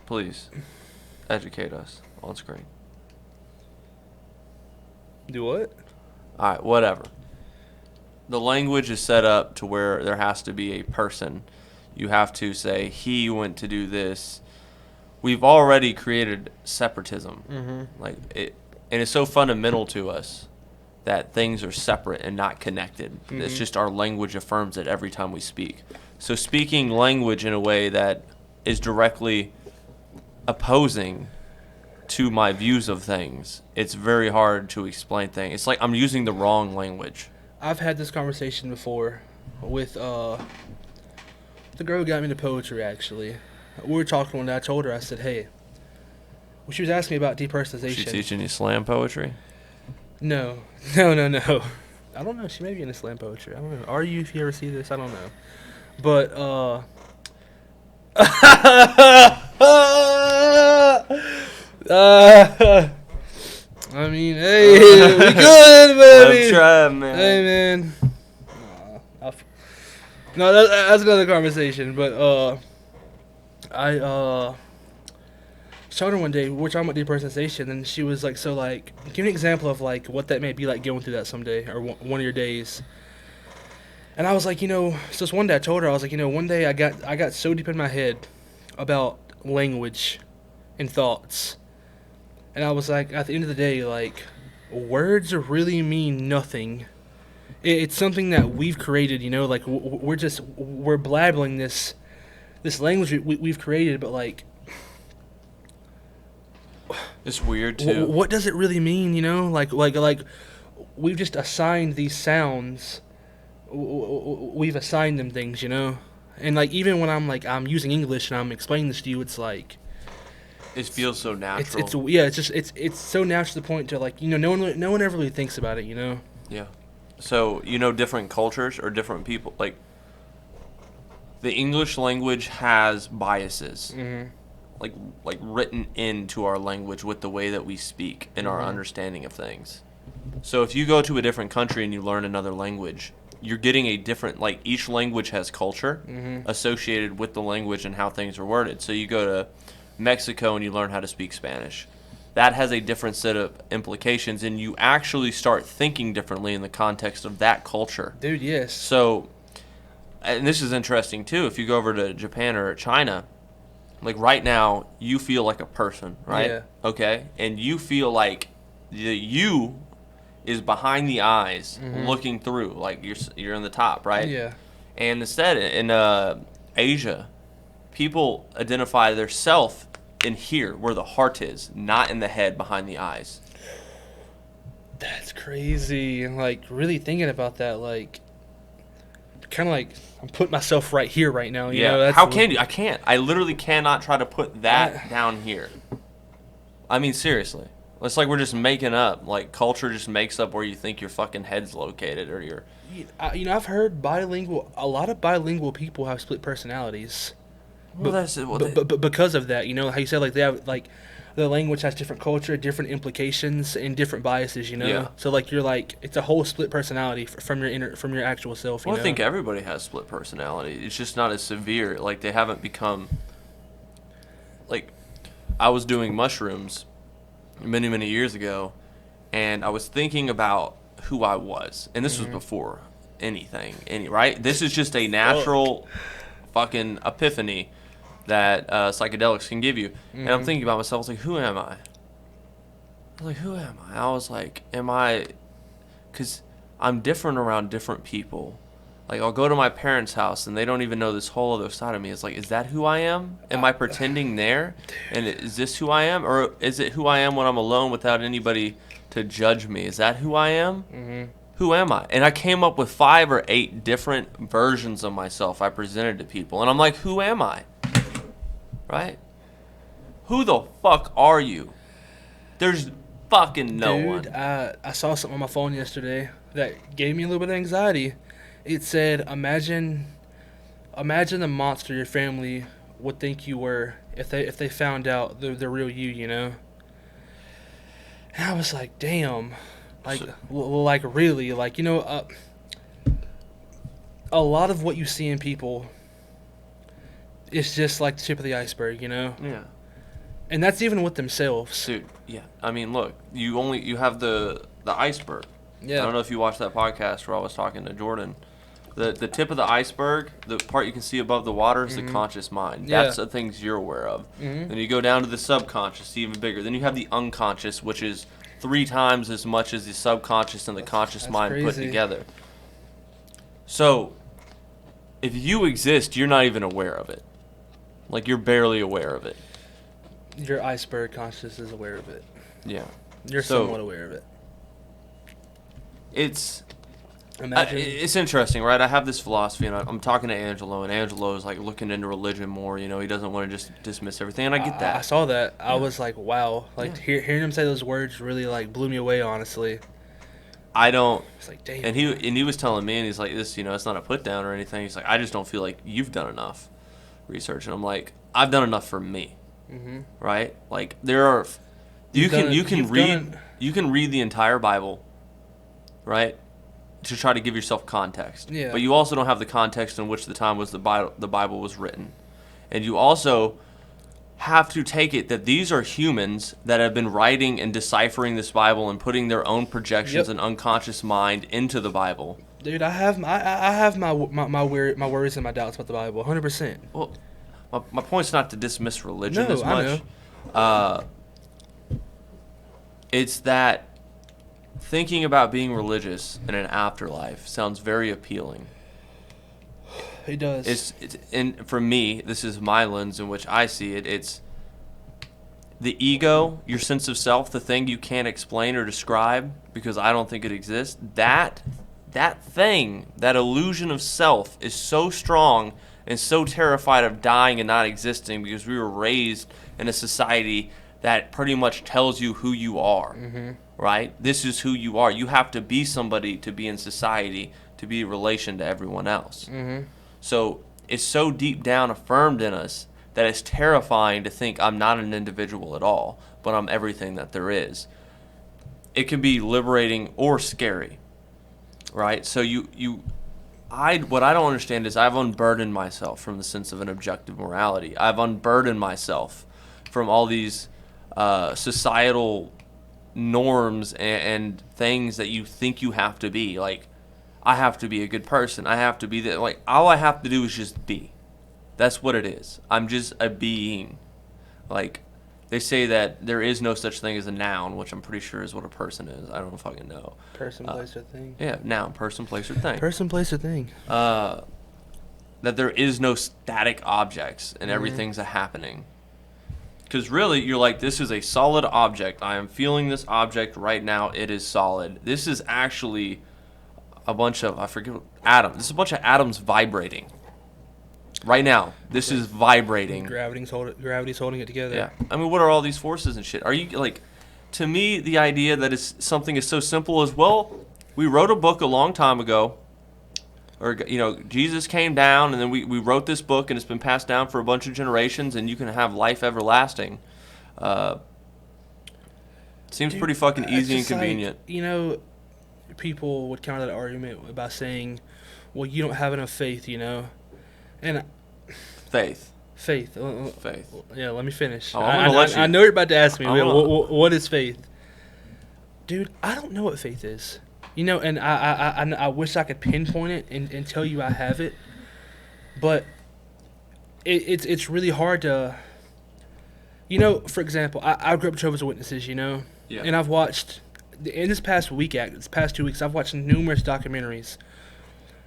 please educate us on screen. Do what? All right, whatever. The language is set up to where there has to be a person. You have to say, he went to do this. We've already created separatism. Mm-hmm. And it's so fundamental to us that things are separate and not connected. It's just our language affirms it every time we speak. So speaking language in a way that is directly opposing to my views of things, it's very hard to explain things. It's like I'm using the wrong language. I've had this conversation before with the girl who got me into poetry. Actually, we were talking one day. I told her, I said, "Hey," well, she was asking me about depersonalization. She teaching you slam poetry? No. I don't know. She may be into slam poetry. I don't know. Are you? If you ever see this, I don't know. But I mean, hey, we good, baby. I'm trying, man. Hey, man. No, that's another conversation. But I showed her one day. We were talking about depersonalization, and she was like, "So, like, give me an example of like what that may be like going through that someday, or one of your days." And I was like, so this one day I told her, I was like, one day I got so deep in my head about language and thoughts. And I was like, at the end of the day, like, words really mean nothing. It's something that we've created, you know. Like, we're blabbling this language we've created, but like, It's weird too. what does it really mean, you know? Like we've just assigned these sounds. We've assigned them things, you know. And like, even when I'm using English and I'm explaining this to you, it's like, It feels so natural. It's so natural to the point to, like, you know, no one ever really thinks about it, you know. Yeah. So, you know, different cultures or different people, like, the English language has biases, like written into our language with the way that we speak and our understanding of things. So if you go to a different country and you learn another language, you're getting a different, like, each language has culture associated with the language and how things are worded. So you go to Mexico and you learn how to speak Spanish. That has a different set of implications, and you actually start thinking differently in the context of that culture. Dude, yes. So, and this is interesting too, if you go over to Japan or China, like right now, you feel like a person, right? Yeah. Okay? And you feel like the you is behind the eyes looking through, like you're in the top, right? Yeah. And instead, in Asia, people identify their self in here, where the heart is, not in the head behind the eyes. That's crazy. Like, really thinking about that, like, kind of like, I'm putting myself right here right now. You know, that's How can you? I can't. I literally cannot try to put that down here. I mean, seriously. It's like we're just making up. Like, culture just makes up where you think your fucking head's located or your... You know, I've heard a lot of bilingual people have split personalities. Well, But because of that, you know, how you said, like, they have, like, the language has different culture, different implications, and different biases, you know? Yeah. So, like, you're, like, it's a whole split personality from your actual self, you Well, know? I think everybody has split personality. It's just not as severe. Like, they haven't become... Like, I was doing mushrooms many, many years ago, and I was thinking about who I was. And this was before anything, right? This is just a natural fucking epiphany that psychedelics can give you. And I'm thinking about myself, I was like, who am I? I was like, am I... Because I'm different around different people. Like, I'll go to my parents' house, and they don't even know this whole other side of me. It's like, is that who I am? Am I pretending there? And is this who I am? Or is it who I am when I'm alone without anybody to judge me? Is that who I am? Who am I? And I came up with 5 or 8 different versions of myself I presented to people. And I'm like, who am I? Right? Who the fuck are you? There's fucking no one. Dude, I saw something on my phone yesterday that gave me a little bit of anxiety. It said, imagine the monster your family would think you were if they found out the real you, you know? And I was like, damn. Like, like, really? Like, you know, a lot of what you see in people is just like the tip of the iceberg, you know? Yeah. And that's even with themselves. Dude, yeah. I mean, look, you have the iceberg. Yeah. I don't know if you watched that podcast where I was talking to Jordan. The tip of the iceberg, the part you can see above the water, is the conscious mind. Yeah. That's the things you're aware of. Then you go down to the subconscious, even bigger. Then you have the unconscious, which is 3 times as much as the subconscious and the conscious mind put crazy. together. So, if you exist, you're not even aware of it. Like, you're barely aware of it. Your iceberg consciousness is aware of it. Yeah. You're somewhat aware of it. Imagine. It's interesting, right? I have this philosophy, and I'm talking to Angelo, and Angelo is like looking into religion more. You know, he doesn't want to just dismiss everything, and I get that. I saw that. I was like, wow. Like, hearing him say those words really, like, blew me away, honestly. I don't. It's like, damn. And he was telling me, and he's like, this, you know, it's not a put down or anything. He's like, I just don't feel like you've done enough research, and I'm like, I've done enough for me, right? Like, there are, you can read the entire Bible, right? To try to give yourself context. Yeah. But you also don't have the context in which the time was the Bible was written. And you also have to take it that these are humans that have been writing and deciphering this Bible and putting their own projections and unconscious mind into the Bible. Dude, I have my worries and my doubts about the Bible, 100%. Well, my point's not to dismiss religion as much. I know. It's that thinking about being religious in an afterlife sounds very appealing. It does. And for me, this is my lens in which I see it. It's the ego, your sense of self, the thing you can't explain or describe because I don't think it exists. That thing, that illusion of self is so strong and so terrified of dying and not existing because we were raised in a society that pretty much tells you who you are, right? This is who you are. You have to be somebody to be in society, to be in relation to everyone else. So it's so deep down affirmed in us that it's terrifying to think I'm not an individual at all, but I'm everything that there is. It can be liberating or scary, right? So what I don't understand is I've unburdened myself from the sense of an objective morality. I've unburdened myself from all these societal norms and things that you think you have to be. Like, I have to be a good person. I have to be that. Like, all I have to do is just be. That's what it is. I'm just a being. Like, they say that there is no such thing as a noun, which I'm pretty sure is what a person is. I don't fucking know. Person, place, or thing. Yeah, noun, person, place, or thing. Person, place, or thing. That there is no static objects and everything's a happening. Because really, you're like, this is a solid object. I am feeling this object right now. It is solid. This is actually a bunch of, I forget, atoms. This is a bunch of atoms vibrating. Right now, this is vibrating. Gravity's holding it together. Yeah. I mean, what are all these forces and shit? Are you, like, to me, the idea that something is so simple as, well, we wrote a book a long time ago, or, Jesus came down, and then we wrote this book, and it's been passed down for a bunch of generations, and you can have life everlasting. Seems pretty fucking easy and convenient. Like, people would counter that argument by saying, well, you don't have enough faith, And Faith. Faith. Yeah, let me finish. I know you're about to ask me, what is faith? Dude, I don't know what faith is. And I wish I could pinpoint it and tell you I have it. But it's really hard to... for example, I grew up Jehovah's Witnesses, Yeah. And I've watched... In this past 2 weeks, I've watched numerous documentaries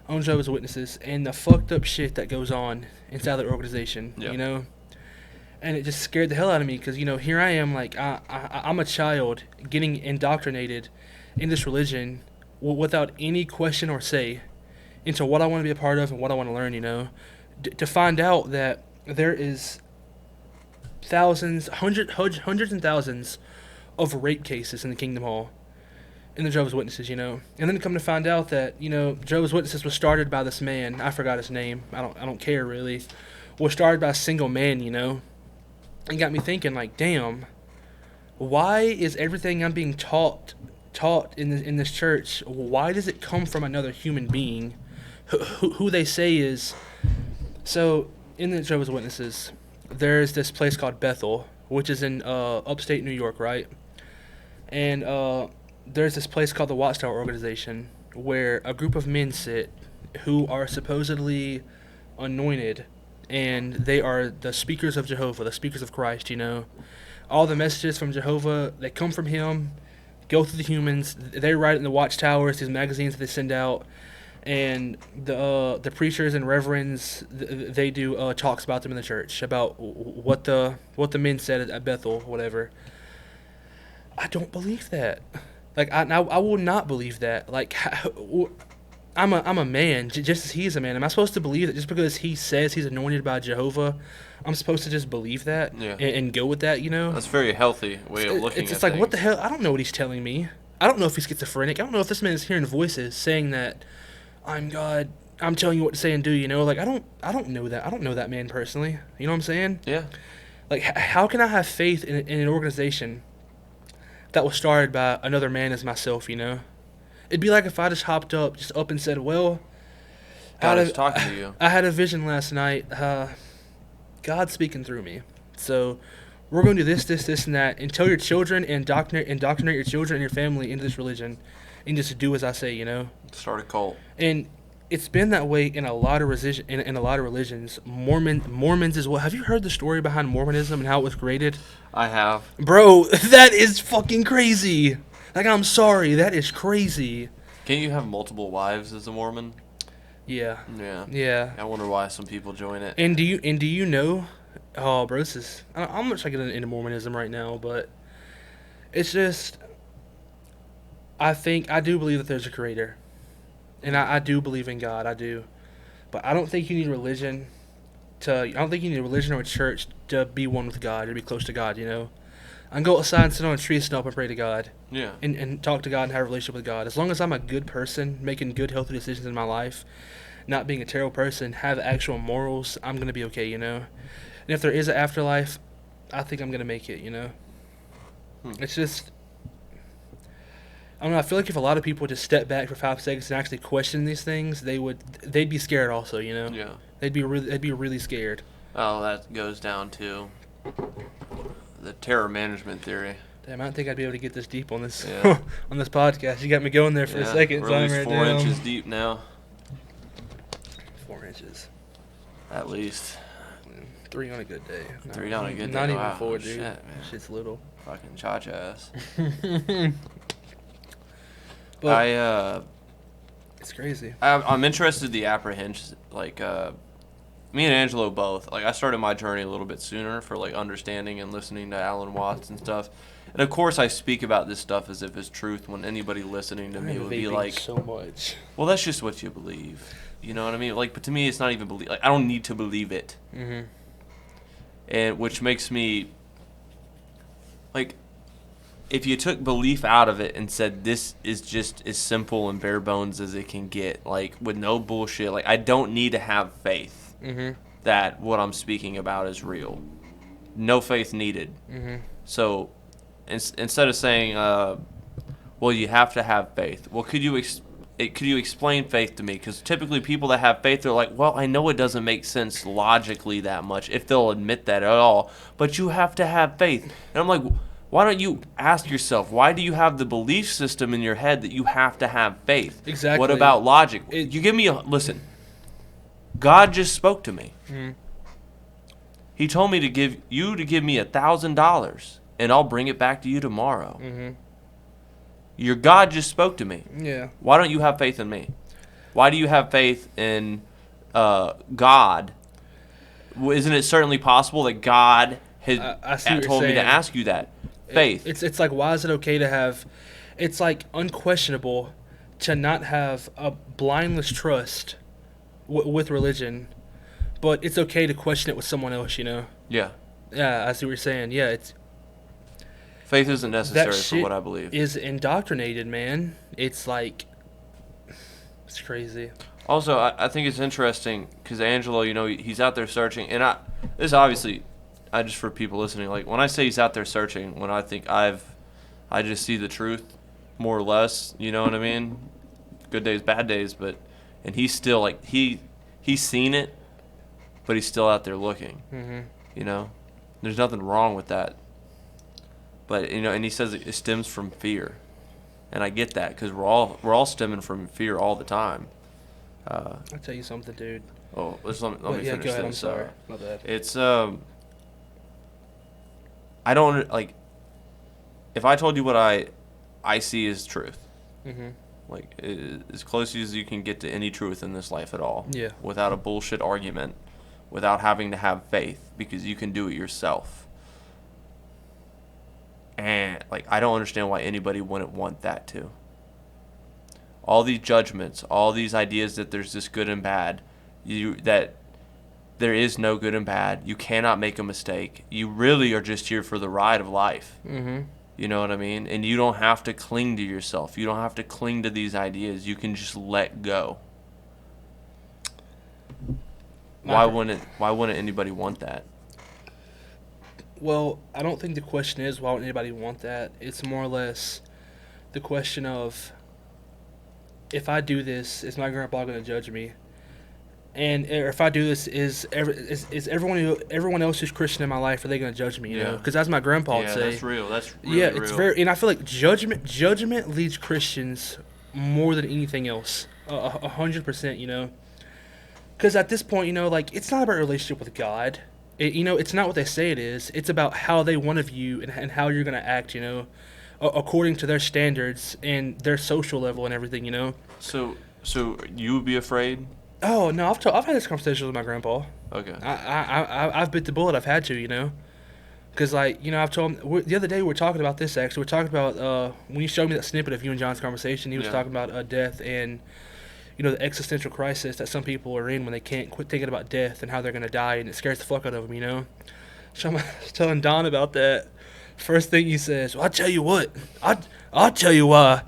on Jehovah's Witnesses and the fucked up shit that goes on inside their organization, And it just scared the hell out of me because, here I am, like, I'm a child getting indoctrinated in this religion without any question or say into what I want to be a part of and what I want to learn, To find out that there is thousands, hundreds and thousands of rape cases in the Kingdom Hall. In the Jehovah's Witnesses, and then come to find out that Jehovah's Witnesses was started by this man. I forgot his name. I don't care really. Was started by a single man, and got me thinking like, damn, why is everything I'm being taught in this church? Why does it come from another human being, who they say is? So in the Jehovah's Witnesses, there's this place called Bethel, which is in upstate New York, right? And there's this place called the Watchtower Organization where a group of men sit who are supposedly anointed, and they are the speakers of Jehovah, the speakers of Christ, All the messages from Jehovah, they come from him, go through the humans, they write it in the Watchtowers, these magazines that they send out, and the preachers and reverends, they do talks about them in the church, about what the men said at Bethel, whatever. I don't believe that. Like, I will not believe that. Like, I'm a man, just as he's a man. Am I supposed to believe that just because he says he's anointed by Jehovah, I'm supposed to just believe that and go with that, That's a very healthy way of looking at it. It's like, what the hell? I don't know what he's telling me. I don't know if he's schizophrenic. I don't know if this man is hearing voices saying that I'm God. I'm telling you what to say and do, Like, I don't know that. I don't know that man personally. You know what I'm saying? Yeah. Like, how can I have faith in an organization that was started by another man as myself, It'd be like if I just hopped up and said, well, God is talking to you. I had a vision last night. God's speaking through me. So we're going to do this, and that, and tell your children and indoctrinate your children and your family into this religion, and just do as I say, Start a cult. And it's been that way in a lot of in a lot of religions. Mormons as well. Have you heard the story behind Mormonism and how it was created? I have. Bro, that is fucking crazy. Like, I'm sorry, that is crazy. Can't you have multiple wives as a Mormon? Yeah. Yeah. Yeah. I wonder why some people join it. And do you know? Oh, bro, this is. I'm not trying to get into Mormonism right now, but it's just. I do believe that there's a creator, and I do believe in God. I do, but I don't think you need religion to. I don't think you need a religion or a church to be one with God or be close to God. You know, I can go outside and sit on a tree stump and pray to God. Yeah. And talk to God and have a relationship with God. As long as I'm a good person, making good, healthy decisions in my life, not being a terrible person, have actual morals, I'm going to be okay, you know? And if there is an afterlife, I think I'm going to make it, you know? It's just, I don't know, I feel like if a lot of people just step back for 5 seconds and actually question these things, they'd be scared also, you know? Yeah. They'd be really scared. Oh, that goes down to the terror management theory. Damn, I don't think I'd be able to get this deep on this Yeah. on this podcast. You got me going there for a second. We're at least Timer 4 down. inches deep now. 4 inches. At least. 3 on a good day. 3 on a good day. Not even Wow, 4, dude. shit, man. Shit's little. Fucking cha ass. But it's crazy. I'm interested in the apprehension. Like, me and Angelo both. Like, I started my journey a little bit sooner for, like, understanding and listening to Alan Watts and stuff. And, of course, I speak about this stuff as if it's truth when anybody listening to me would be like, so much. well, that's just what you believe. You know what I mean? Like, but to me, it's not even believe. Like, I don't need to believe it. Mm-hmm. And which makes me, like, if you took belief out of it and said this is just as simple and bare bones as it can get, like, with no bullshit, like, I don't need to have faith that what I'm speaking about is real. No faith needed. So instead of saying, well, you have to have faith, well, could you explain faith to me? Because typically people that have faith, they're like, well, I know it doesn't make sense logically that much, if they'll admit that at all, but you have to have faith. And I'm like, why don't you ask yourself, why do you have the belief system in your head that you have to have faith? Exactly. What about logic? You give me listen, God just spoke to me. He told me to give me $1,000 and I'll bring it back to you tomorrow. Your God just spoke to me. Yeah. Why don't you have faith in me? Why do you have faith in God? Isn't it certainly possible that God has told me to ask you that? Faith. It's like, why is it okay to have? It's like unquestionable to not have a blindless trust with religion, but it's okay to question it with someone else. You know? Yeah. Yeah, I see what you're saying. Yeah, it's faith isn't necessary for what I believe. Is indoctrinated, man. It's like it's crazy. Also, I think it's interesting because Angelo, you know, he's out there searching, and this obviously. I just for people listening, like when I say he's out there searching, when I think I just see the truth, more or less. You know what I mean? Good days, bad days, and he's still like he's seen it, but he's still out there looking. You know, there's nothing wrong with that. But you know, and he says it stems from fear, and I get that because we're all stemming from fear all the time. I'll tell you something, dude. Oh, let me finish go ahead. this. I'm sorry. My bad. It's I don't like. If I told you what I see as truth, like as close as you can get to any truth in this life at all, yeah, without a bullshit argument, without having to have faith, because you can do it yourself. And like, I don't understand why anybody wouldn't want that too. All these judgments, all these ideas that there's this good and bad, that there is no good and bad. You cannot make a mistake. You really are just here for the ride of life. You know what I mean? And you don't have to cling to yourself. You don't have to cling to these ideas. You can just let go. Why wouldn't anybody want that? Well, I don't think the question is why would anybody want that. It's more or less the question of, if I do this, is my grandpa going to judge me? And if I do this, is everyone else who's Christian in my life, are they going to judge me? You know, because as my grandpa would say, that's real. That's really real. It's very, and I feel like judgment leads Christians more than anything else. 100%, you know. Because at this point, you know, like, it's not about a relationship with God. You know, it's not what they say it is. It's about how they want of you and how you're going to act, you know, according to their standards and their social level and everything, you know. So you would be afraid? Oh, no, I've had this conversation with my grandpa. Okay. I've bit the bullet. I've had to, you know. Because, like, you know, I've told him, the other day we were talking about this, actually. We are talking about, when you showed me that snippet of you and John's conversation, he was Yeah. talking about death and, you know, the existential crisis that some people are in when they can't quit thinking about death and how they're going to die, and it scares the fuck out of them, you know? So I'm telling Don about that. First thing he says, well, I'll tell you what. I'll tell you why.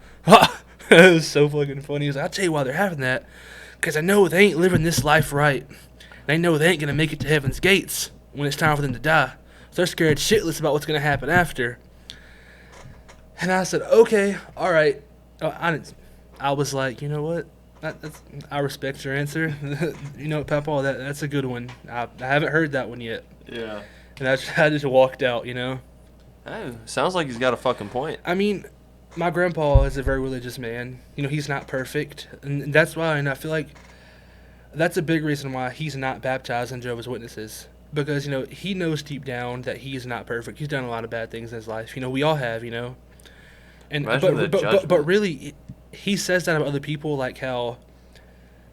It was so fucking funny. He was like, I'll tell you why they're having that. Because I know they ain't living this life right. They know they ain't going to make it to heaven's gates when it's time for them to die. So they're scared shitless about what's going to happen after. And I said, okay, all right. I was like, you know what? I respect your answer. You know, Papa, that's a good one. I haven't heard that one yet. Yeah. And I just walked out, you know. Hey, sounds like he's got a fucking point. I mean, my grandpa is a very religious man. You know, he's not perfect. And that's why, and I feel like that's a big reason why he's not baptized in Jehovah's Witnesses. Because, you know, he knows deep down that he is not perfect. He's done a lot of bad things in his life. You know, we all have, you know. And but really, he says that about other people, like how,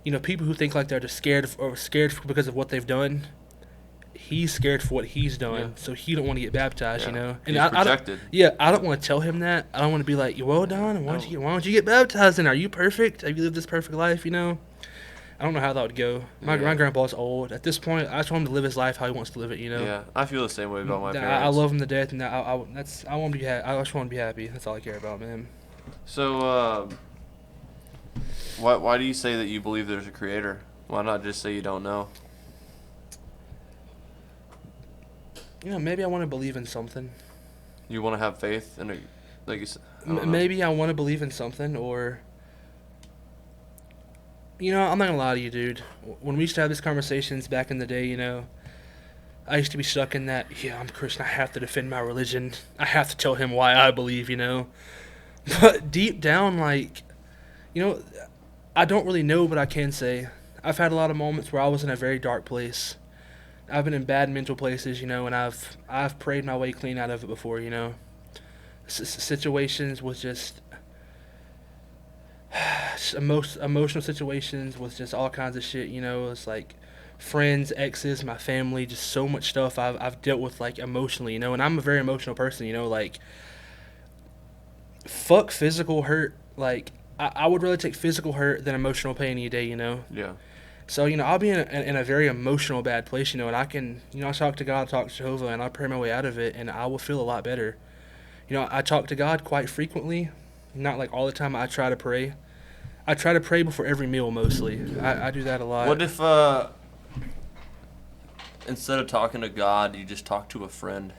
you know, people who think like they're just scared because of what they've done. He's scared for what he's done, so he don't want to get baptized, you know. And he's projected. I don't want to tell him that. I don't want to be like, well, Don, why don't you get baptized? And are you perfect? Have you lived this perfect life? You know. I don't know how that would go. My grandpa's old. At this point, I just want him to live his life how he wants to live it, you know. Yeah, I feel the same way about my parents. I love him to death, and I want to be I just want to be happy. That's all I care about, man. So, why do you say that you believe there's a creator? Why not just say you don't know? You know, maybe I want to believe in something. You want to have faith in a, like you said. Maybe I want to believe in something, or. You know, I'm not gonna lie to you, dude. When we used to have these conversations back in the day, you know, I used to be stuck in that, yeah, I'm Christian, I have to defend my religion. I have to tell him why I believe, you know. But deep down, like, you know, I don't really know, but I can say I've had a lot of moments where I was in a very dark place. I've been in bad mental places, you know, and I've prayed my way clean out of it before, you know. Situations with just emotional situations with just all kinds of shit, you know. It's like friends, exes, my family, just so much stuff I've dealt with, like, emotionally, you know. And I'm a very emotional person, you know. Like, fuck physical hurt. Like, I would rather take physical hurt than emotional pain any day, you know. Yeah. So, you know, I'll be in a very emotional bad place, you know, and I can, you know, I talk to God, talk to Jehovah, and I pray my way out of it, and I will feel a lot better. You know, I talk to God quite frequently, not like all the time. I try to pray. I try to pray before every meal, mostly. I do that a lot. What if, instead of talking to God, you just talk to a friend?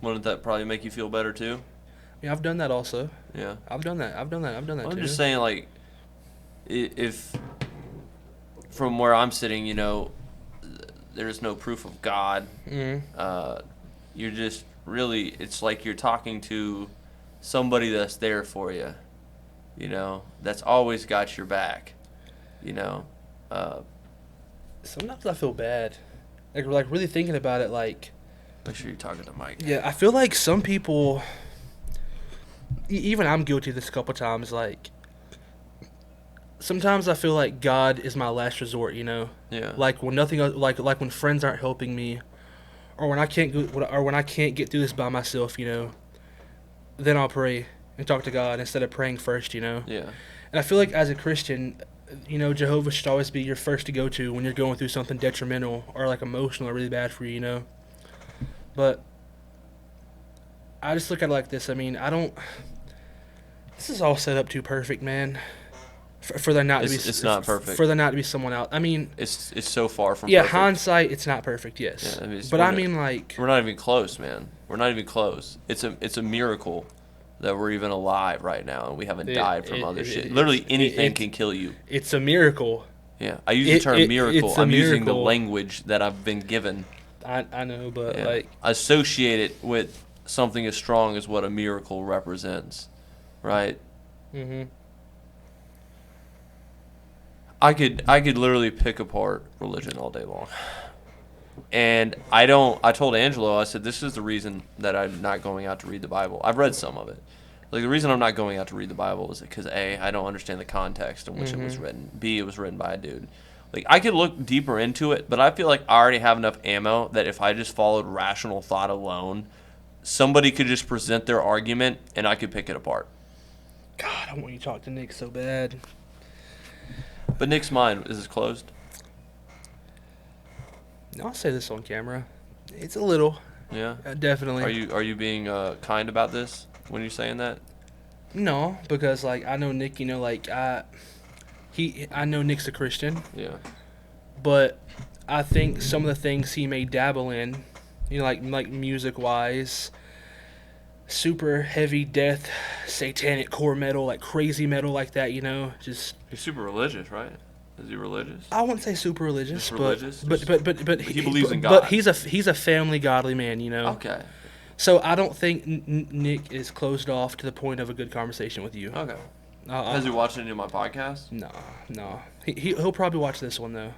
Wouldn't that probably make you feel better, too? Yeah, I've done that also. Yeah. I've done that I'm too. just saying, like, if from where I'm sitting, you know, there's no proof of God, you're just really, it's like you're talking to somebody that's there for you, you know, that's always got your back, you know. Sometimes I feel bad. Like really thinking about it, like... Make sure you're talking to Mike. Yeah, I feel like some people... Even I'm guilty of this a couple times, like... Sometimes I feel like God is my last resort, you know. Yeah. Like when nothing else, like when friends aren't helping me, or when I can't get through this by myself, you know. Then I'll pray and talk to God instead of praying first, you know. Yeah. And I feel like as a Christian, you know, Jehovah should always be your first to go to when you're going through something detrimental or like emotional or really bad for you, you know. But I just look at it like this. I mean, this is all set up too perfect, man. For there not to be, it's not perfect. For there not to be someone else. I mean, it's so far from yeah, perfect. hindsight, it's not perfect, yes. Yeah, but I mean, like, we're not even close, man. We're not even close. It's a miracle that we're even alive right now and we haven't died from other shit. Literally anything can kill you. It's a miracle. Yeah, I use the term miracle. I'm using the miracle. language that I've been given. I know, but like, associate it with something as strong as what a miracle represents, right? I could literally pick apart religion all day long. And I told Angelo, I said, this is the reason that I'm not going out to read the Bible. I've read some of it. Like, the reason I'm not going out to read the Bible is because, A, I don't understand the context in which it was written. B, it was written by a dude. Like, I could look deeper into it, but I feel like I already have enough ammo that if I just followed rational thought alone, somebody could just present their argument and I could pick it apart. God, I want you to talk to Nick so bad. But Nick's mind is closed. I'll say this on camera. It's a little. Yeah. Definitely. Are you being kind about this when you're saying that? No, because like I know Nick. Like I know Nick's a Christian. Yeah. But I think some of the things he may dabble in, like music wise, super heavy death, satanic core metal, like crazy metal like that. Just. He's super religious, right? Is he religious? I wouldn't say super religious, Just religious? but he believes in God. But he's a family godly man, Okay. So I don't think Nick is closed off to the point of a good conversation with you. Okay. Has he watched any of my podcasts? No. He'll probably watch this one though.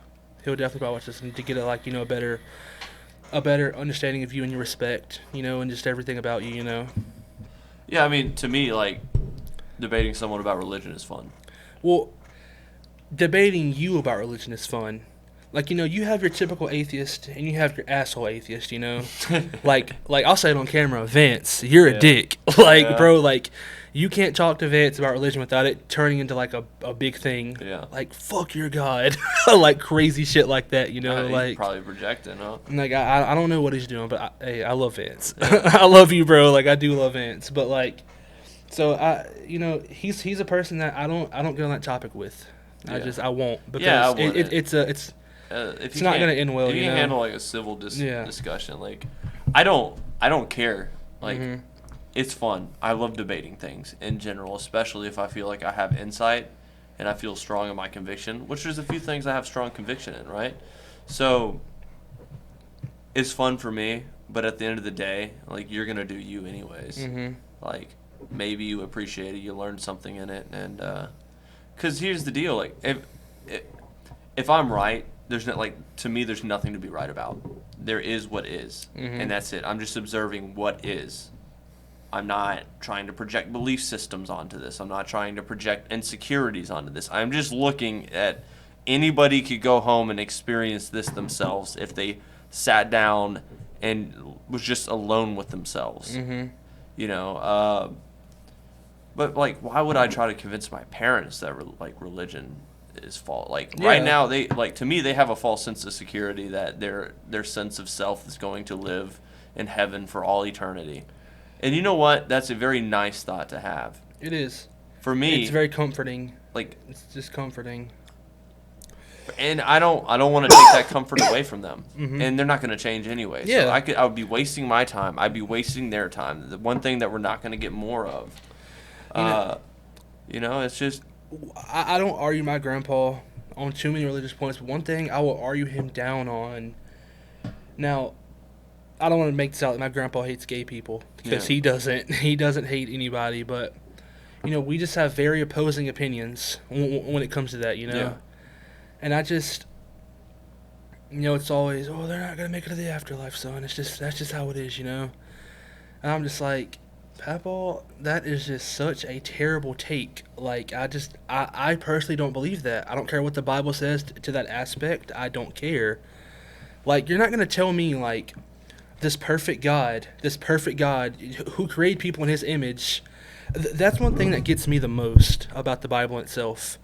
He'll definitely probably watch this one to get a better understanding of you and your respect, and just everything about you, Yeah, I mean, to me, like, debating someone about religion is fun. Well, debating you about religion is fun. Like, you have your typical atheist and you have your asshole atheist, like I'll say it on camera, Vance, you're a dick. Bro, like, you can't talk to Vance about religion without it turning into, like, a big thing. Yeah. Like, fuck your God. Like, crazy shit like that, He's like. probably projecting, huh? Like, I don't know what he's doing, but, I love Vance. I love you, bro. Like, I do love Vance. But, like, so, he's a person that I don't get on that topic with. Yeah. I won't, because I wouldn't. it's not gonna end well. If you can handle like a civil discussion, like I don't care. Like it's fun. I love debating things in general, especially if I feel like I have insight and I feel strong in my conviction. Which there's a few things I have strong conviction in, right? So it's fun for me, but at the end of the day, like you're gonna do you anyways. Like maybe you appreciate it, you learned something in it, and because here's the deal, like if I'm right, there's not to me there's nothing to be right about. There is what is, and that's it. I'm just observing what is. I'm not trying to project belief systems onto this. I'm not trying to project insecurities onto this. I'm just looking at anybody could go home and experience this themselves if they sat down and was just alone with themselves. But like, why would I try to convince my parents that religion is false? Like right now, they to me they have a false sense of security that their sense of self is going to live in heaven for all eternity. And you know what? That's a very nice thought to have. It is. For me, it's very comforting. Like it's just comforting. And I don't want to take that comfort away from them. And they're not going to change anyway. Yeah. So I would be wasting my time. I'd be wasting their time. The one thing that we're not going to get more of. It's just. I don't argue my grandpa on too many religious points, but one thing I will argue him down on. Now, I don't want to make this out that my grandpa hates gay people, because he doesn't. He doesn't hate anybody, but we just have very opposing opinions when it comes to that. Yeah. And I just, it's always, they're not gonna make it to the afterlife, son. That's just how it is, And I'm just like, Papa, that is just such a terrible take. Like, I personally don't believe that. I don't care what the Bible says to that aspect. I don't care. Like, you're not gonna tell me like, this perfect God who created people in His image. That's one thing that gets me the most about the Bible itself.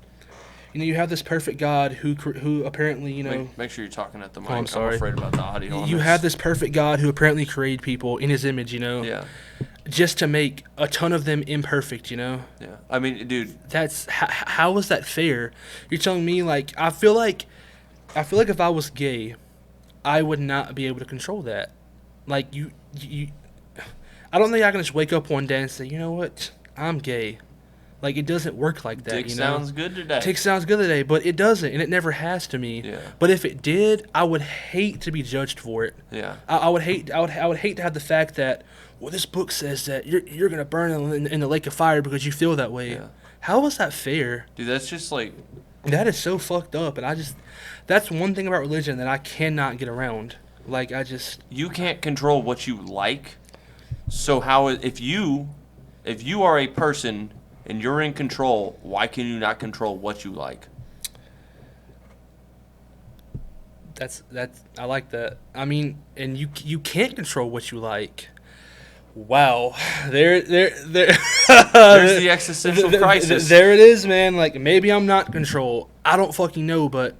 You have this perfect God who apparently, Make sure you're talking at the mic. I'm sorry. I'm afraid about the audio. You have this perfect God who apparently created people in His image, Yeah. just to make a ton of them imperfect, Yeah. I mean, dude. That's how is that fair? You're telling me like I feel like if I was gay, I would not be able to control that. Like you I don't think I can just wake up one day and say, you know what, I'm gay. Like, it doesn't work like that, Dick sounds good today. Dick sounds good today, but it doesn't, and it never has to me. Yeah. But if it did, I would hate to be judged for it. Yeah. I would hate to have the fact that, well, this book says that you're gonna burn in the lake of fire because you feel that way. Yeah. How is that fair? Dude, that's just like, That is so fucked up, and that's one thing about religion that I cannot get around. Like, You can't control what you like. So if you are a person and you're in control, why can you not control what you like? I like that. I mean, and you can't control what you like. Wow, there. There's the existential crisis. There it is, man. Like, maybe I'm not in control. I don't fucking know, but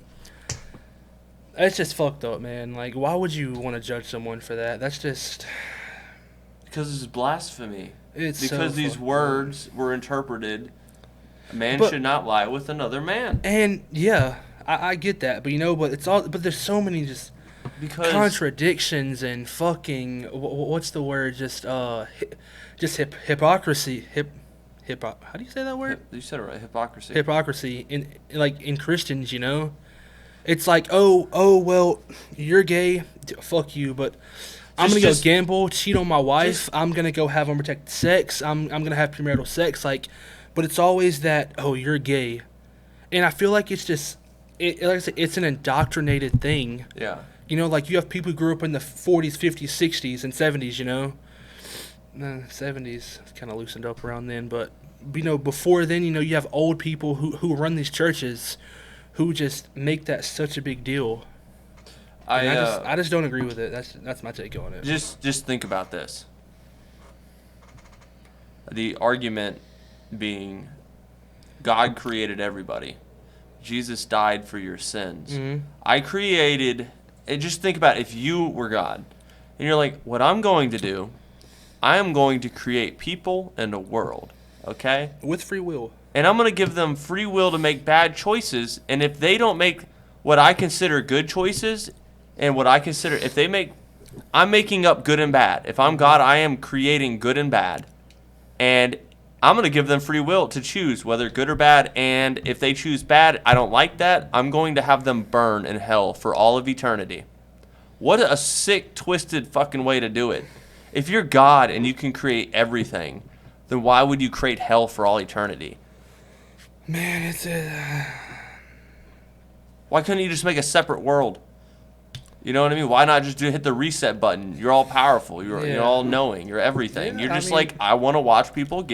it's just fucked up, man. Like, why would you want to judge someone for that? That's just Because it's blasphemy. it's Because so these fucked words were interpreted. A man But- should not lie with another man. And yeah, I get that, but but there's so many just Because contradictions and fucking what's the word? Hypocrisy. How do you say that word? you said it right, hypocrisy. Hypocrisy in Christians, you know. It's like, oh well, you're gay, fuck you, but I'm gonna go gamble, cheat on my wife. I'm gonna go have unprotected sex. I'm gonna have premarital sex. Like, but it's always that, oh, you're gay, and I feel like it's just like I said, it's an indoctrinated thing. Yeah. You know, like you have people who grew up in the 40s, 50s, 60s, and 70s. You know, 70s kind of loosened up around then, but before then, you have old people who run these churches, who just make that such a big deal. I just don't agree with it. That's my take on it. Just think about this. The argument being, God created everybody. Jesus died for your sins. Mm-hmm. I created. And just think about if you were God, and you're like, what I'm going to do, I am going to create people and a world. Okay. With free will. And I'm going to give them free will to make bad choices. And if they don't make what I consider good choices, and what I consider, if they make, I'm making up good and bad. If I'm God, I am creating good and bad. And I'm going to give them free will to choose whether good or bad. And if they choose bad, I don't like that. I'm going to have them burn in hell for all of eternity. What a sick, twisted fucking way to do it. If you're God and you can create everything, then why would you create hell for all eternity? Man, it's Why couldn't you just make a separate world? You know what I mean? Why not just hit the reset button? You're all powerful. You're all knowing. You're everything. Yeah, You're just like, I want to watch people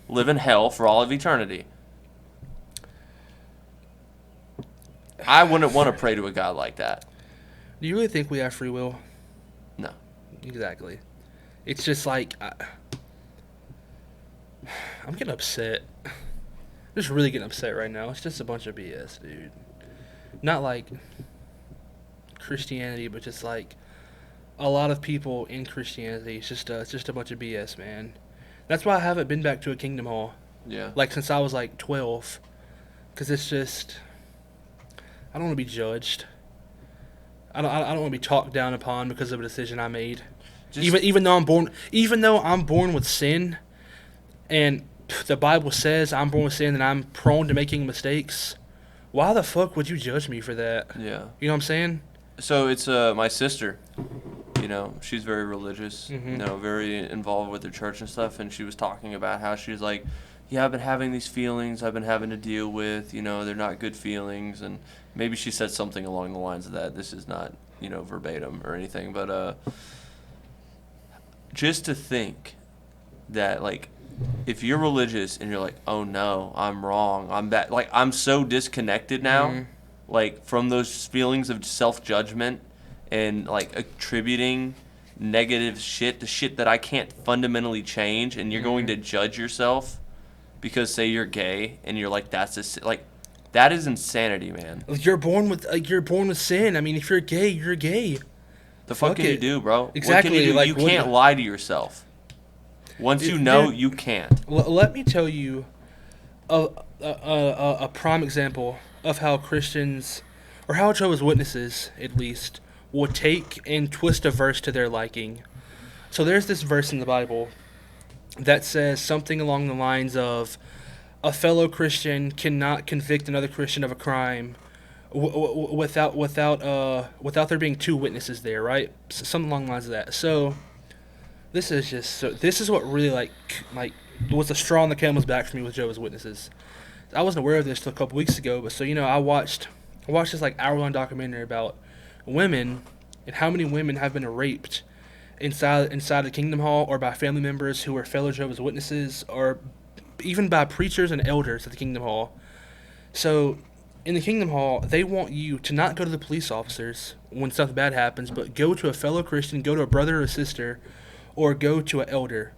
live in hell for all of eternity. I wouldn't want to pray to a God like that. Do you really think we have free will? No. Exactly. It's just like I'm getting upset. I'm just really getting upset right now. It's just a bunch of BS, dude. Not like Christianity, but just like a lot of people in Christianity. It's just a bunch of BS, man. That's why I haven't been back to a Kingdom Hall. Yeah. Like since I was like 12, because it's just I don't want to be judged. I don't want to be talked down upon because of a decision I made. Even though I'm born with sin, and the Bible says I'm born with sin and I'm prone to making mistakes. Why the fuck would you judge me for that? Yeah. You know what I'm saying? So it's my sister. She's very religious. Mm-hmm. Very involved with the church and stuff. And she was talking about how she's like, yeah, I've been having these feelings I've been having to deal with. They're not good feelings. And maybe she said something along the lines of that. This is not, verbatim or anything. But just to think that, like, if you're religious and you're like, oh no, I'm wrong, I'm bad. Like, I'm so disconnected now, Mm-hmm. like, from those feelings of self-judgment and, like, attributing negative shit to shit that I can't fundamentally change, and you're going to judge yourself because, say, you're gay, and you're like, that is insanity, man. You're born with sin. I mean, if you're gay, you're gay. The fuck can you do, bro? Exactly. What can you do? Like, you can't lie to yourself. Once you know, you can't. Let me tell you a prime example of how Christians, or how Jehovah's Witnesses, at least, will take and twist a verse to their liking. So there's this verse in the Bible that says something along the lines of, a fellow Christian cannot convict another Christian of a crime without there being two witnesses there, right? Something along the lines of that. So this is what really like was the straw on the camel's back for me with Jehovah's Witnesses. I wasn't aware of this till a couple weeks ago, but so I watched this like hour-long documentary about women and how many women have been raped inside the Kingdom Hall or by family members who are fellow Jehovah's Witnesses or even by preachers and elders at the Kingdom Hall. So in the Kingdom Hall, they want you to not go to the police officers when something bad happens, but go to a fellow Christian, go to a brother or a sister, or go to an elder.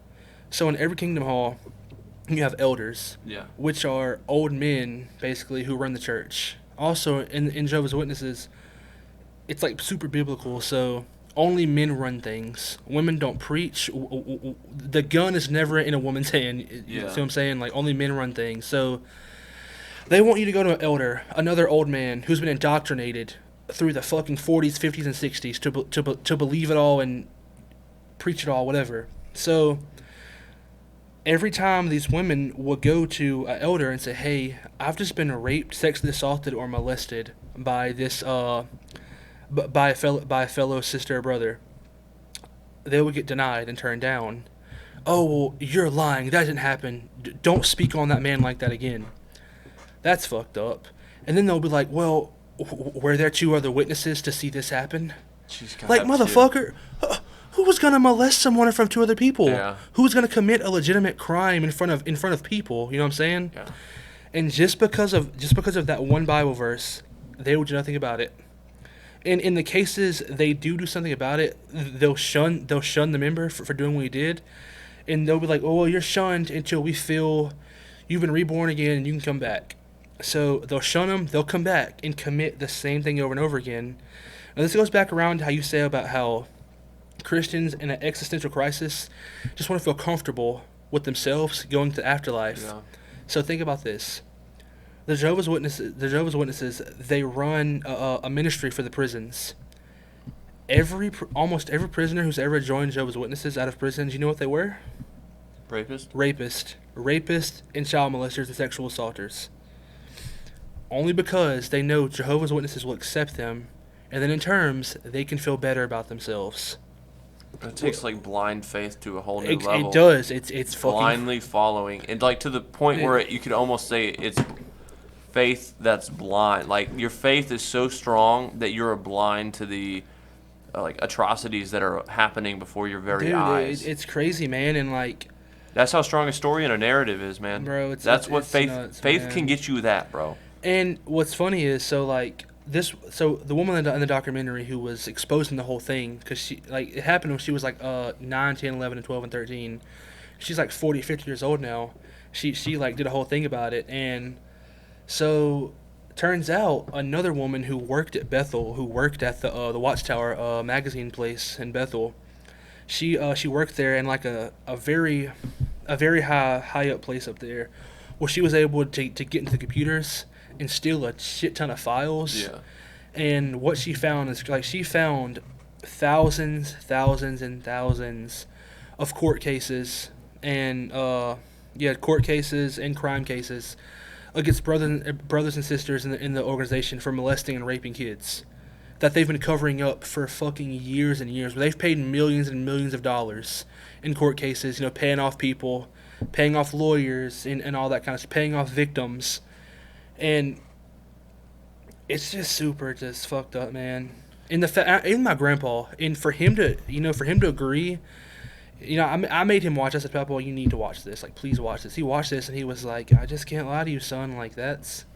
So in every Kingdom Hall, you have elders, which are old men, basically, who run the church. Also, in Jehovah's Witnesses, it's like super biblical, so only men run things. Women don't preach. The gun is never in a woman's hand. You see what I'm saying? Like, only men run things. So they want you to go to an elder, another old man who's been indoctrinated through the fucking 40s, 50s, and 60s to believe it all and preach it all, whatever. So every time these women will go to an elder and say, hey, I've just been raped, sexually assaulted, or molested by this by a fellow sister or brother, they would get denied and turned down. Oh, well, you're lying. That didn't happen. Don't speak on that man like that again. That's fucked up. And then they'll be like, well, were there 2 other witnesses to see this happen? Like, motherfucker, who was gonna molest someone in front of 2 other people? Yeah. Who was gonna commit a legitimate crime in front of people? You know what I'm saying? Yeah. And just because of that one Bible verse, they will do nothing about it. And in the cases they do something about it, they'll shun the member for doing what he did, and they'll be like, oh, well, you're shunned until we feel you've been reborn again and you can come back. So they'll shun them, they'll come back and commit the same thing over and over again. Now this goes back around to how you say about how Christians in an existential crisis just want to feel comfortable with themselves going to the afterlife. Yeah. So think about this. The Jehovah's Witnesses, they run a ministry for the prisons. Almost every prisoner who's ever joined Jehovah's Witnesses out of prison, do you know what they were? Rapists, and child molesters and sexual assaulters. Only because they know Jehovah's Witnesses will accept them, and then in terms, they can feel better about themselves. It takes like blind faith to a whole new level. It does. It's fucking blindly following, and like to the point where you could almost say it's faith that's blind. Like your faith is so strong that you're blind to the like atrocities that are happening before your very eyes. It's crazy, man, and like that's how strong a story and a narrative is, man. Bro, that's what faith nuts, faith man. can get you that, bro. And what's funny is so the woman in the documentary who was exposing the whole thing, because she it happened when she was like 9, 10, 11, and 12 and 13. She's like 40, 50 years old now. She like did a whole thing about it, and so turns out another woman who worked at Bethel, who worked at the Watchtower magazine place in Bethel, she worked there in like a very high up place up there, where she was able to get into the computers and steal a shit ton of files. Yeah. And what she found is like she found thousands and thousands of court cases and court cases and crime cases against brothers and sisters in the organization for molesting and raping kids that they've been covering up for fucking years and years. They've paid millions and millions of dollars in court cases, paying off people, paying off lawyers and all that kind of stuff, paying off victims. And it's just super just fucked up, man. And even my grandpa, and for him to agree, I made him watch. I said, Papa, you need to watch this. Like, please watch this. He watched this, and he was like, I just can't lie to you, son. Like, that's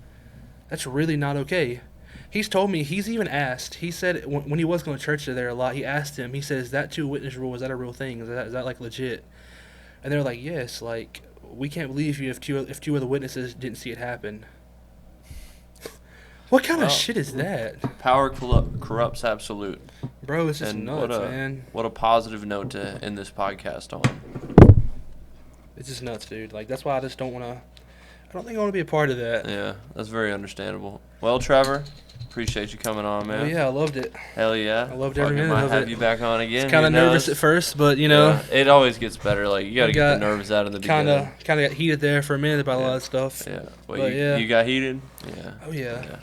really not okay. He's told me, he's even asked, he said when he was going to church there a lot, he asked him, he said, is that 2-witness rule, is that a real thing? Is that like legit? And they're like, yes, like, we can't believe you if two other witnesses didn't see it happen. What kind of shit is that? Power corrupts absolute. Bro, it's just nuts, man. What a positive note to end this podcast on. It's just nuts, dude. Like, that's why I just don't want to... I don't think I want to be a part of that. Yeah, that's very understandable. Well, Trevor, appreciate you coming on, man. Oh, yeah, I loved it. Hell yeah. I loved every minute of it. Might have you back on again. It's kind of nervous at first, but, Yeah, it always gets better. Like, you got to get the nerves out in the beginning. Kind of got heated there for a minute about a lot of stuff. Yeah. Well, you got heated? Yeah. Oh, yeah.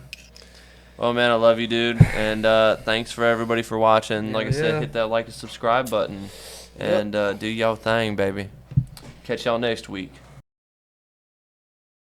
Well, man, I love you, dude. And thanks for everybody for watching. Like I said, hit that like and subscribe button. And do y'all thing, baby. Catch y'all next week.